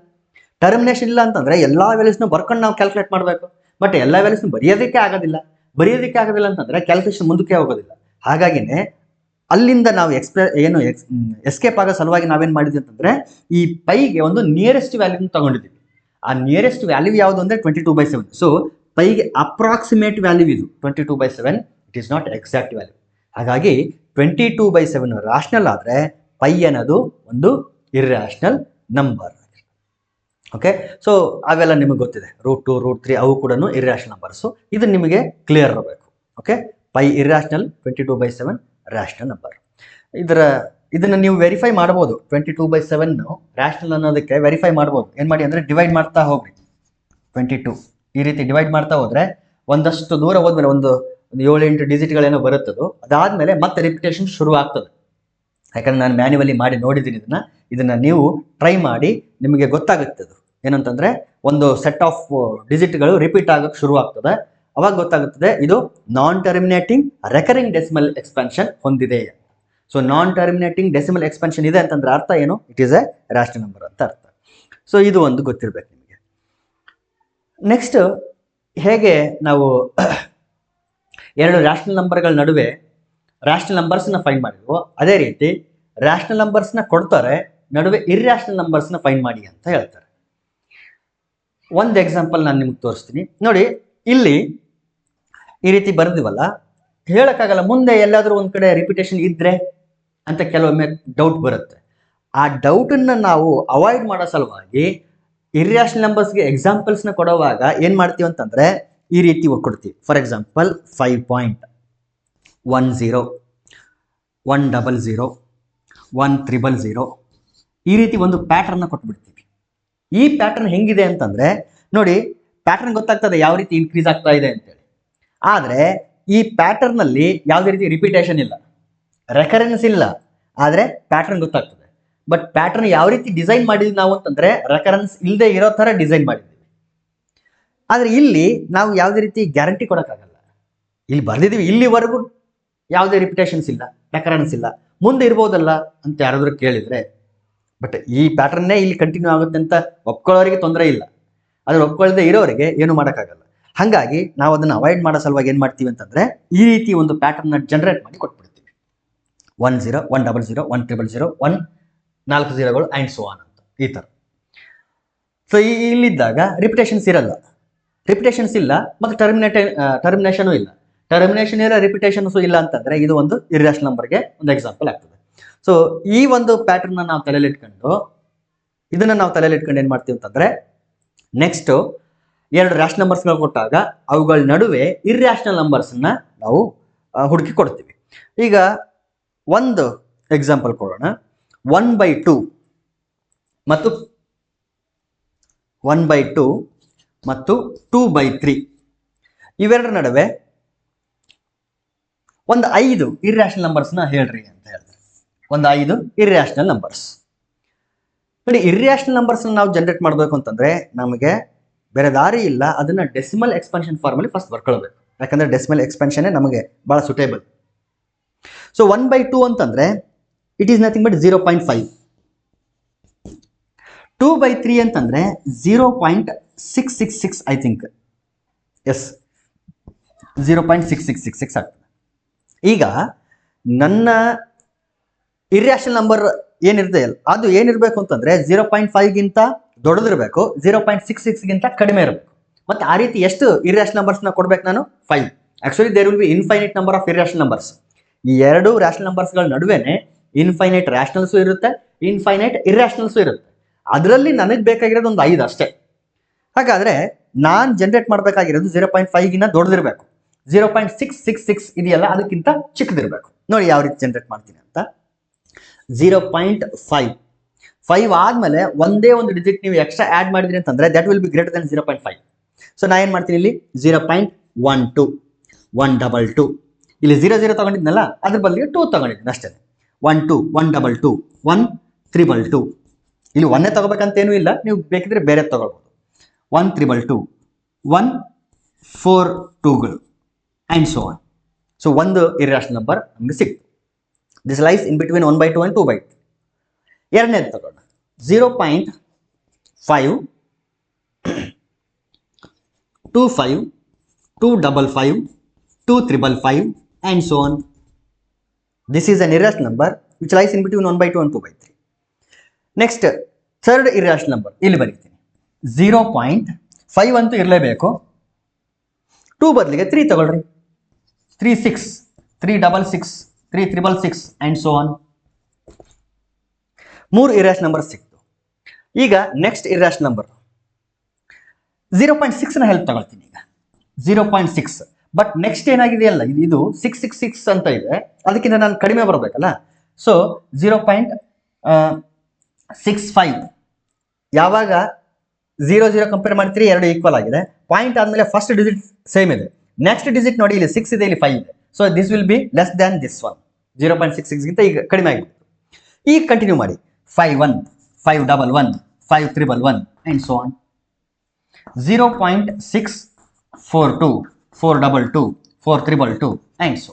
ಟರ್ಮಿನೇಷನ್ ಇಲ್ಲ ಅಂತಂದ್ರೆ ಎಲ್ಲಾ ವ್ಯಾಲ್ಯೂಸ್ನ ಬರ್ಕೊಂಡು ನಾವು ಕ್ಯಾಲ್ಕುಲೇಟ್ ಮಾಡಬೇಕು. ಬಟ್ ಎಲ್ಲ ವ್ಯಾಲ್ಯೂಸ್ನ ಬರೆಯೋದಕ್ಕೆ ಆಗೋದಿಲ್ಲ ಅಂತಂದ್ರೆ ಕ್ಯಾಲ್ಕುಲೇಷನ್ ಮುಂದಕ್ಕೆ ಹೋಗೋದಿಲ್ಲ. ಹಾಗಾಗಿನೇ ಅಲ್ಲಿಂದ ನಾವು ಎಸ್ಕೇಪ್ ಆಗೋ ಸಲುವಾಗಿ ನಾವೇನ್ ಮಾಡಿದ್ವಿ ಅಂತಂದ್ರೆ ಈ ಪೈಗೆ ಒಂದು ನಿಯರೆಸ್ಟ್ ವ್ಯಾಲ್ಯೂ ತಗೊಂಡಿದ್ದೀವಿ. ಆ ನಿಯರೆಸ್ಟ್ ವ್ಯಾಲ್ಯೂ ಯಾವುದು ಅಂದ್ರೆ 22/7. ಸೊ ಪೈಗೆ ಅಪ್ರಾಕ್ಸಿಮೇಟ್ ವ್ಯಾಲ್ಯೂ ಇದು 22/7. It is not exact value. ಹಾಗಾಗಿ 22/7 ರ್ಯಾಷನಲ್ ಆದ್ರೆ ಪೈ ಅನ್ನೋದು ಒಂದು ಇರ್ಯಾಷನಲ್ ನಂಬರ್. ಓಕೆ, ಸೊ ಅವೆಲ್ಲ ನಿಮಗೆ ಗೊತ್ತಿದೆ. √2, √3 ಅವು ಕೂಡ ಇರ್ಯಾಷನಲ್ ನಂಬರ್ಸ್. ಇದು ನಿಮಗೆ ಕ್ಲಿಯರ್ ಇರಬೇಕು. Okay, pi irrational, 22/7 rational number. ಇದನ್ನ ನೀವು ವೆರಿಫೈ ಮಾಡ್ಬೋದು. 22/7 ರ್ಯಾಷನಲ್ ಅನ್ನೋದಕ್ಕೆ ವೆರಿಫೈ ಮಾಡ್ಬೋದು. ಏನ್ ಮಾಡಿ ಅಂದ್ರೆ ಡಿವೈಡ್ ಮಾಡ್ತಾ ಹೋಗ್ರಿ. 22 ಈ ರೀತಿ ಡಿವೈಡ್ ಮಾಡ್ತಾ ಹೋದ್ರೆ ಒಂದಷ್ಟು ದೂರ ಹೋದ್ಮೇಲೆ ಒಂದು 7-8 ಡಿಜಿಟ್ಗಳೇನೋ ಬರುತ್ತದೋ ಅದಾದ್ಮೇಲೆ ಮತ್ತೆ ರಿಪಿಟೇಷನ್ ಶುರು ಆಗ್ತದೆ. ಯಾಕಂದ್ರೆ ನಾನು ಮ್ಯಾನ್ಯುವಲಿ ಮಾಡಿ ನೋಡಿದ್ದೀನಿ ಇದನ್ನ ನೀವು ಟ್ರೈ ಮಾಡಿ ನಿಮಗೆ ಗೊತ್ತಾಗುತ್ತೆ. ಅದು ಏನಂತಂದ್ರೆ ಒಂದು ಸೆಟ್ ಆಫ್ ಡಿಜಿಟ್ಗಳು ರಿಪೀಟ್ ಆಗಕ್ಕೆ ಶುರು ಆಗ್ತದೆ. ಅವಾಗ ಗೊತ್ತಾಗುತ್ತದೆ ಇದು non terminating recurring decimal expansion ಹೊಂದಿದೆ. So non terminating decimal expansion ಇದೆ ಅಂತಂದ್ರೆ ಅರ್ಥ ಏನು? It is a rational number ಅಂತ ಅರ್ಥ. ಸೊ ಇದು ಒಂದು ಗೊತ್ತಿರ್ಬೇಕು ನಿಮಗೆ. ನೆಕ್ಸ್ಟ್, ಹೇಗೆ ನಾವು ಎರಡು ರ್ಯಾಷನಲ್ ನಂಬರ್ಗಳ ನಡುವೆ ರ್ಯಾಷನಲ್ ನಂಬರ್ಸ್ನ ಫೈಂಡ್ ಮಾಡಿದ್ವು, ಅದೇ ರೀತಿ ರ್ಯಾಷನಲ್ ನಂಬರ್ಸ್ನ ಕೊಡ್ತಾರೆ, ನಡುವೆ ಇರ್ಯಾಷನಲ್ ನಂಬರ್ಸ್ನ ಫೈಂಡ್ ಮಾಡಿ ಅಂತ ಹೇಳ್ತಾರೆ. ಒಂದು ಎಕ್ಸಾಂಪಲ್ ನಾನು ನಿಮ್ಗೆ ತೋರಿಸ್ತೀನಿ ನೋಡಿ. ಇಲ್ಲಿ ಈ ರೀತಿ ಬರೆದಿವಲ್ಲ, ಹೇಳಕ್ಕಾಗಲ್ಲ ಮುಂದೆ ಎಲ್ಲಾದ್ರೂ ಒಂದ್ ಕಡೆ ರಿಪಿಟೇಷನ್ ಇದ್ರೆ ಅಂತ ಕೆಲವೊಮ್ಮೆ ಡೌಟ್ ಬರುತ್ತೆ. ಆ ಡೌಟನ್ನ ನಾವು ಅವಾಯ್ಡ್ ಮಾಡೋ ಸಲುವಾಗಿ ಇರ್ಯಾಷನಲ್ ನಂಬರ್ಸ್ಗೆ ಎಕ್ಸಾಂಪಲ್ಸ್ನ ಕೊಡುವಾಗ ಏನ್ ಮಾಡ್ತೀವಿ ಅಂತಂದ್ರೆ ಈ ರೀತಿ ಕೊಡ್ತೀವಿ. ಫಾರ್ ಎಕ್ಸಾಂಪಲ್ 5.10, 100, 100, ಈ ರೀತಿ ಒಂದು ಪ್ಯಾಟರ್ನ್ ಕೊಟ್ಬಿಡ್ತೀವಿ. ಈ ಪ್ಯಾಟರ್ನ್ ಹೆಂಗಿದೆ ಅಂತಂದ್ರೆ ನೋಡಿ, ಪ್ಯಾಟರ್ನ್ ಗೊತ್ತಾಗ್ತದೆ ಯಾವ ರೀತಿ ಇನ್ಕ್ರೀಸ್ ಆಗ್ತಾ ಇದೆ ಅಂತೇಳಿ. ಆದ್ರೆ ಈ ಪ್ಯಾಟರ್ನ್ ಅಲ್ಲಿ ಯಾವುದೇ ರೀತಿ ರಿಪಿಟೇಷನ್ ಇಲ್ಲ, ರೆಕರೆನ್ಸ್ ಇಲ್ಲ, ಆದ್ರೆ ಪ್ಯಾಟರ್ನ್ ಗೊತ್ತಾಗ್ತದೆ. ಬಟ್ ಪ್ಯಾಟರ್ನ್ ಯಾವ ರೀತಿ ಡಿಸೈನ್ ಮಾಡಿದ್ವಿ ನಾವು ಅಂತಂದ್ರೆ ರೆಕರೆನ್ಸ್ ಇಲ್ಲದೆ ಇರೋ ತರ ಡಿಸೈನ್ ಮಾಡಿದ್ವಿ. ಆದ್ರೆ ಇಲ್ಲಿ ನಾವು ಯಾವುದೇ ರೀತಿ ಗ್ಯಾರಂಟಿ ಕೊಡೋಕ್ಕಾಗಲ್ಲ. ಇಲ್ಲಿ ಬರ್ದಿದೀವಿ, ಇಲ್ಲಿವರೆಗೂ ಯಾವುದೇ ರಿಪಿಟೇಷನ್ಸ್ ಇಲ್ಲ, ರೆಕರೆನ್ಸ್ ಇಲ್ಲ, ಮುಂದೆ ಇರ್ಬೋದಲ್ಲ ಅಂತ ಯಾರಾದ್ರೂ ಕೇಳಿದ್ರೆ, ಬಟ್ ಈ ಪ್ಯಾಟರ್ನ್ನೇ ಇಲ್ಲಿ ಕಂಟಿನ್ಯೂ ಆಗುತ್ತೆ ಅಂತ ಒಪ್ಕೊಳ್ಳೋರಿಗೆ ತೊಂದರೆ ಇಲ್ಲ, ಆದ್ರೆ ಒಪ್ಕೊಳ್ಳದೆ ಇರೋರಿಗೆ ಏನು ಮಾಡೋಕ್ಕಾಗಲ್ಲ. ಹಾಗಾಗಿ ನಾವು ಅದನ್ನ ಅವಾಯ್ಡ್ ಮಾಡೋ ಸಲುವಾಗಿ ಏನ್ ಮಾಡ್ತೀವಿ ಅಂತಂದ್ರೆ ಈ ರೀತಿ ಒಂದು ಪ್ಯಾಟರ್ನ್ ಜನರೇಟ್ ಮಾಡಿ ಕೊಟ್ಬಿಡ್ತೀವಿ. 10, 100, 100, 1 4 0ಗಳು ಆ್ಯಂಡ್ ಸೋ ಆನ್ ಅಂತ ಈ ತರ. ಸೊ ಇಲ್ಲಿದ್ದಾಗ ರಿಪಿಟೇಷನ್ಸ್ ಇರಲ್ಲ, ರಿಪಿಟೇಷನ್ಸ್ ಇಲ್ಲ, ಮತ್ತೆ ಟರ್ಮಿನೇಷನ್ ಇಲ್ಲ. ಟರ್ಮಿನೇಷನ್ ಇಲ್ಲ, ರಿಪಿಟೇಷನ್ಸು ಇಲ್ಲ ಅಂತಂದ್ರೆ ಇದು ಒಂದು ಇರ್ಯಾಷನಲ್ ನಂಬರ್ಗೆ ಒಂದು ಎಕ್ಸಾಂಪಲ್ ಆಗ್ತದೆ. ಸೊ ಈ ಒಂದು ಪ್ಯಾಟರ್ನ್ ನಾವು ತಲೆಯಲ್ಲಿ ಇಟ್ಕೊಂಡು ಏನ್ ಮಾಡ್ತೀವಿ ಅಂತಂದ್ರೆ ನೆಕ್ಸ್ಟ್ ಎರಡು ರ್ಯಾಷನಲ್ ನಂಬರ್ಸ್ಗಳು ಕೊಟ್ಟಾಗ ಅವುಗಳ ನಡುವೆ ಇರ್ಯಾಷನಲ್ ನಂಬರ್ಸ್ನ ನಾವು ಹುಡುಕಿ ಕೊಡ್ತೀವಿ. ಈಗ ಒಂದು ಎಕ್ಸಾಂಪಲ್ ಕೊಡೋಣ. 1/2 ಮತ್ತು 2/3 ಇವೆರಡರ ನಡುವೆ ಒಂದು 5 ಇರ್ಯಾಷನಲ್ ನಂಬರ್ಸ್ನ ಹೇಳ್ರಿ ಅಂತ ಹೇಳ್ತಾರೆ. ಒಂದು 5 ಇರ್ಯಾಷನಲ್ ನಂಬರ್ಸ್. ನೋಡಿ, ಇರ್ಯಾಷನಲ್ ನಂಬರ್ಸ್ ನಾವು ಜನರೇಟ್ ಮಾಡಬೇಕು ಅಂತಂದ್ರೆ ನಮಗೆ ಬೇರೆ ದಾರಿ ಇಲ್ಲ, ಅದನ್ನ ಡೆಸಿಮಲ್ ಎಕ್ಸ್ಪಾನ್ಷನ್ ಫಾರ್ಮಲ್ಲಿ ಫಸ್ಟ್ ಬರ್ಕೊಳ್ಬೇಕು. ಯಾಕಂದ್ರೆ ಡೆಸಿಮಲ್ ಎಕ್ಸ್ಪಾನ್ಷನ್ ನಮಗೆ ಬಹಳ ಸುಟೇಬಲ್. ಸೊ 1/2 ಅಂತಂದ್ರೆ ಇಟ್ ಈಸ್ ನಥಿಂಗ್ ಬಟ್ 0.5. 2/3 ಅಂತಂದ್ರೆ 0.666 ಐ ಥಿಂಕ್. ಎಸ್, 0.6666 ಆಗ್ತದೆ. ಈಗ ನನ್ನ ಇರ್ಯಾಷನಲ್ ನಂಬರ್ ಏನಿರುತ್ತೆ ಅದು ಏನಿರಬೇಕು ಅಂತಂದ್ರೆ 0.5ಗಿಂತ ದೊಡ್ಡದಿರಬೇಕು, 0.66ಗಿಂತ ಕಡಿಮೆ ಇರಬೇಕು. ಮತ್ತೆ ಆ ರೀತಿ ಎಷ್ಟು ಇರ್ಯಾಷನಲ್ ನಂಬರ್ಸ್ನ ಕೊಡ್ಬೇಕು ನಾನು? 5. Actually there will be infinite number of irrational numbers. ಈ ಎರಡು ರ್ಯಾಷನಲ್ ನಂಬರ್ಸ್ಗಳ ನಡುವೆನೆ ಇನ್ಫೈನೈಟ್ ರ್ಯಾಷನಲ್ಸು ಇರುತ್ತೆ, ಇನ್ಫೈನೈಟ್ ಇರ್ಯಾಷನಲ್ಸು ಇರುತ್ತೆ. ಅದರಲ್ಲಿ ನನಗೆ ಬೇಕಾಗಿರೋದು ಒಂದು 5 ಅಷ್ಟೇ. ಹಾಗಾದ್ರೆ ನಾನು ಜನರೇಟ್ ಮಾಡಬೇಕಾಗಿರೋದು 0.5ಗಿಂತ ದೊಡ್ಡದಿರಬೇಕು, 0.666 ಇದೆಯಲ್ಲ ಅದಕ್ಕಿಂತ ಚಿಕ್ಕದಿರಬೇಕು. ನೋಡಿ ಯಾವ ರೀತಿ ಜನರೇಟ್ ಮಾಡ್ತೀನಿ ಅಂತ. 0.5 ಆದ್ಮೇಲೆ ಒಂದೇ ಒಂದು ಡಿಜಿಟ್ ನೀವು ಎಕ್ಸ್ಟ್ರಾ ಆಡ್ ಮಾಡಿದ್ರಿ ಅಂತಂದ್ರೆ that will be greater than 0.5. So ನಾ ಏನ್ ಮಾಡ್ತೀನಿ ಇಲ್ಲಿ 0.12, 122, ಇಲ್ಲಿ 00 ತಗೊಂಡಿದ್ನಲ್ಲ ಅದ್ರ ಬದಲಿಗೆ 2 ತಗೊಂಡಿದ್ದೀನಿ ಅಷ್ಟೇ. 12, 122, 132. ಇಲ್ಲಿ 1 ತಗೋಬೇಕಂತೇನೂ ಇಲ್ಲ, ನೀವು ಬೇಕಿದ್ರೆ ಬೇರೆ ತಗೊಳ್ಬೋದು. 132, 142ಗಳು ಆ್ಯಂಡ್ ಸೋ ಆನ್. ಸೊ ಒಂದು ಇರ್ಯಾಷನಲ್ ನಂಬರ್ ನಮಗೆ ಸಿಕ್ತು. This lies in between 1/2 and 2/3. ಎರಡನೇದು ತಗೋಣ. 0.5, 25, 255, 255 and so on. This is an irrational number which lies in between 1/2 and 2/3. Next, third irrational number ಇಲ್ಲಿ ಬರೀತೀನಿ. 0.5 ಅಂತೂ ಇರಲೇಬೇಕು. 2 ಬದಲಿಗೆ 3 ತಗೊಳ್ರಿ. 36, 366, 366 and so on. 3 irrational number ಸಿಕ್ತು. ಈಗ ನೆಕ್ಸ್ಟ್ ಇರ್ಯಾಷನಲ್ ನಂಬರ್ 0.6ನ ಹೆಲ್ಪ್ ತಗೊಳ್ತೀನಿ. ಈಗ 0.6, ಬಟ್ ನೆಕ್ಸ್ಟ್ ಏನಾಗಿದೆಯಲ್ಲ ಇದು 666 ಅಂತ ಇದೆ, ಅದಕ್ಕಿಂತ ನಾನು ಕಡಿಮೆ ಬರಬೇಕಲ್ಲ. ಸೊ 0.65 ಯಾವಾಗ 0 ಕಂಪೇರ್ ಮಾಡ್ತೀರಿ, ಎರಡು ಈಕ್ವಲ್ ಆಗಿದೆ. ಪಾಯಿಂಟ್ ಆದಮೇಲೆ ಫಸ್ಟ್ ಡಿಜಿಟ್ ಸೇಮ್ ಇದೆ, ನೆಕ್ಸ್ಟ್ ಡಿಜಿಟ್ ನೋಡಿ, ಇಲ್ಲಿ 6 ಇದೆ, ಇಲ್ಲಿ 5 ಇದೆ. So this will be less than this one. 0.66 ಗಿಂತ ಈಗ ಕಡಿಮೆ ಆಗಿಬಿಟ್ಟು. ಈಗ ಕಂಟಿನ್ಯೂ ಮಾಡಿ. 51, 511, 5311 and so on. 0.642, 422, 4322 and so.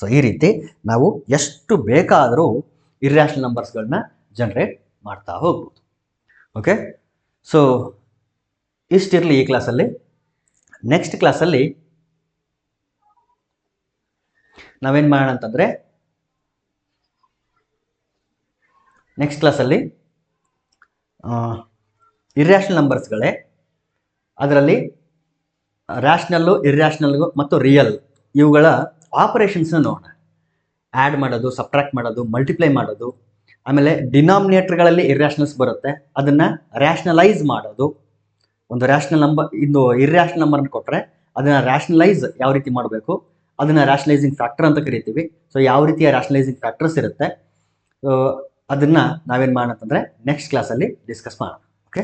So ಈ ರೀತಿ ನಾವು ಎಷ್ಟು ಬೇಕಾದರೂ ಇರ್ಯಾಷನಲ್ ನಂಬರ್ಸ್ಗಳನ್ನ ಜನರೇಟ್ ಮಾಡ್ತಾ ಹೋಗ್ಬೋದು. ಓಕೆ, ಸೊ ಇಷ್ಟಿರಲಿ ಈ ಕ್ಲಾಸಲ್ಲಿ. ನೆಕ್ಸ್ಟ್ ಕ್ಲಾಸಲ್ಲಿ ನಾವೇನು ಮಾಡೋಣ ಅಂತಂದರೆ, ನೆಕ್ಸ್ಟ್ ಕ್ಲಾಸಲ್ಲಿ ಇರ್ಯಾಷನಲ್ ನಂಬರ್ಸ್ಗಳೇ, ಅದರಲ್ಲಿ ರ್ಯಾಷನಲ್ಲು, ಇರ್ಯಾಷನಲ್ಗು ಮತ್ತು ರಿಯಲ್ ಇವುಗಳ ಆಪರೇಷನ್ಸ್ನ ನೋಡೋಣ. ಆ್ಯಡ್ ಮಾಡೋದು, ಸಬ್ಟ್ರಾಕ್ಟ್ ಮಾಡೋದು, ಮಲ್ಟಿಪ್ಲೈ ಮಾಡೋದು, ಆಮೇಲೆ ಡಿನಾಮಿನೇಟರ್ಗಳಲ್ಲಿ ಇರ್ಯಾಷನಲ್ಸ್ ಬರುತ್ತೆ, ಅದನ್ನು ರ್ಯಾಷನಲೈಸ್ ಮಾಡೋದು. ಒಂದು ರ್ಯಾಷನಲ್ ನಂಬರ್, ಇದು ಇರ್ಯಾಷನಲ್ ನಂಬರ್ನ ಕೊಟ್ಟರೆ ಅದನ್ನು ರ್ಯಾಷನಲೈಸ್ ಯಾವ ರೀತಿ ಮಾಡಬೇಕು, ಅದನ್ನು ರ್ಯಾಷನಲೈಸಿಂಗ್ ಫ್ಯಾಕ್ಟರ್ ಅಂತ ಕರಿತೀವಿ. ಸೊ ಯಾವ ರೀತಿಯ ರ್ಯಾಷನಲೈಸಿಂಗ್ ಫ್ಯಾಕ್ಟರ್ಸ್ ಇರುತ್ತೆ, ಅದನ್ನು ನಾವೇನು ಮಾಡೋಣ ಅಂತಂದರೆ ನೆಕ್ಸ್ಟ್ ಕ್ಲಾಸಲ್ಲಿ ಡಿಸ್ಕಸ್ ಮಾಡೋಣ. ಓಕೆ.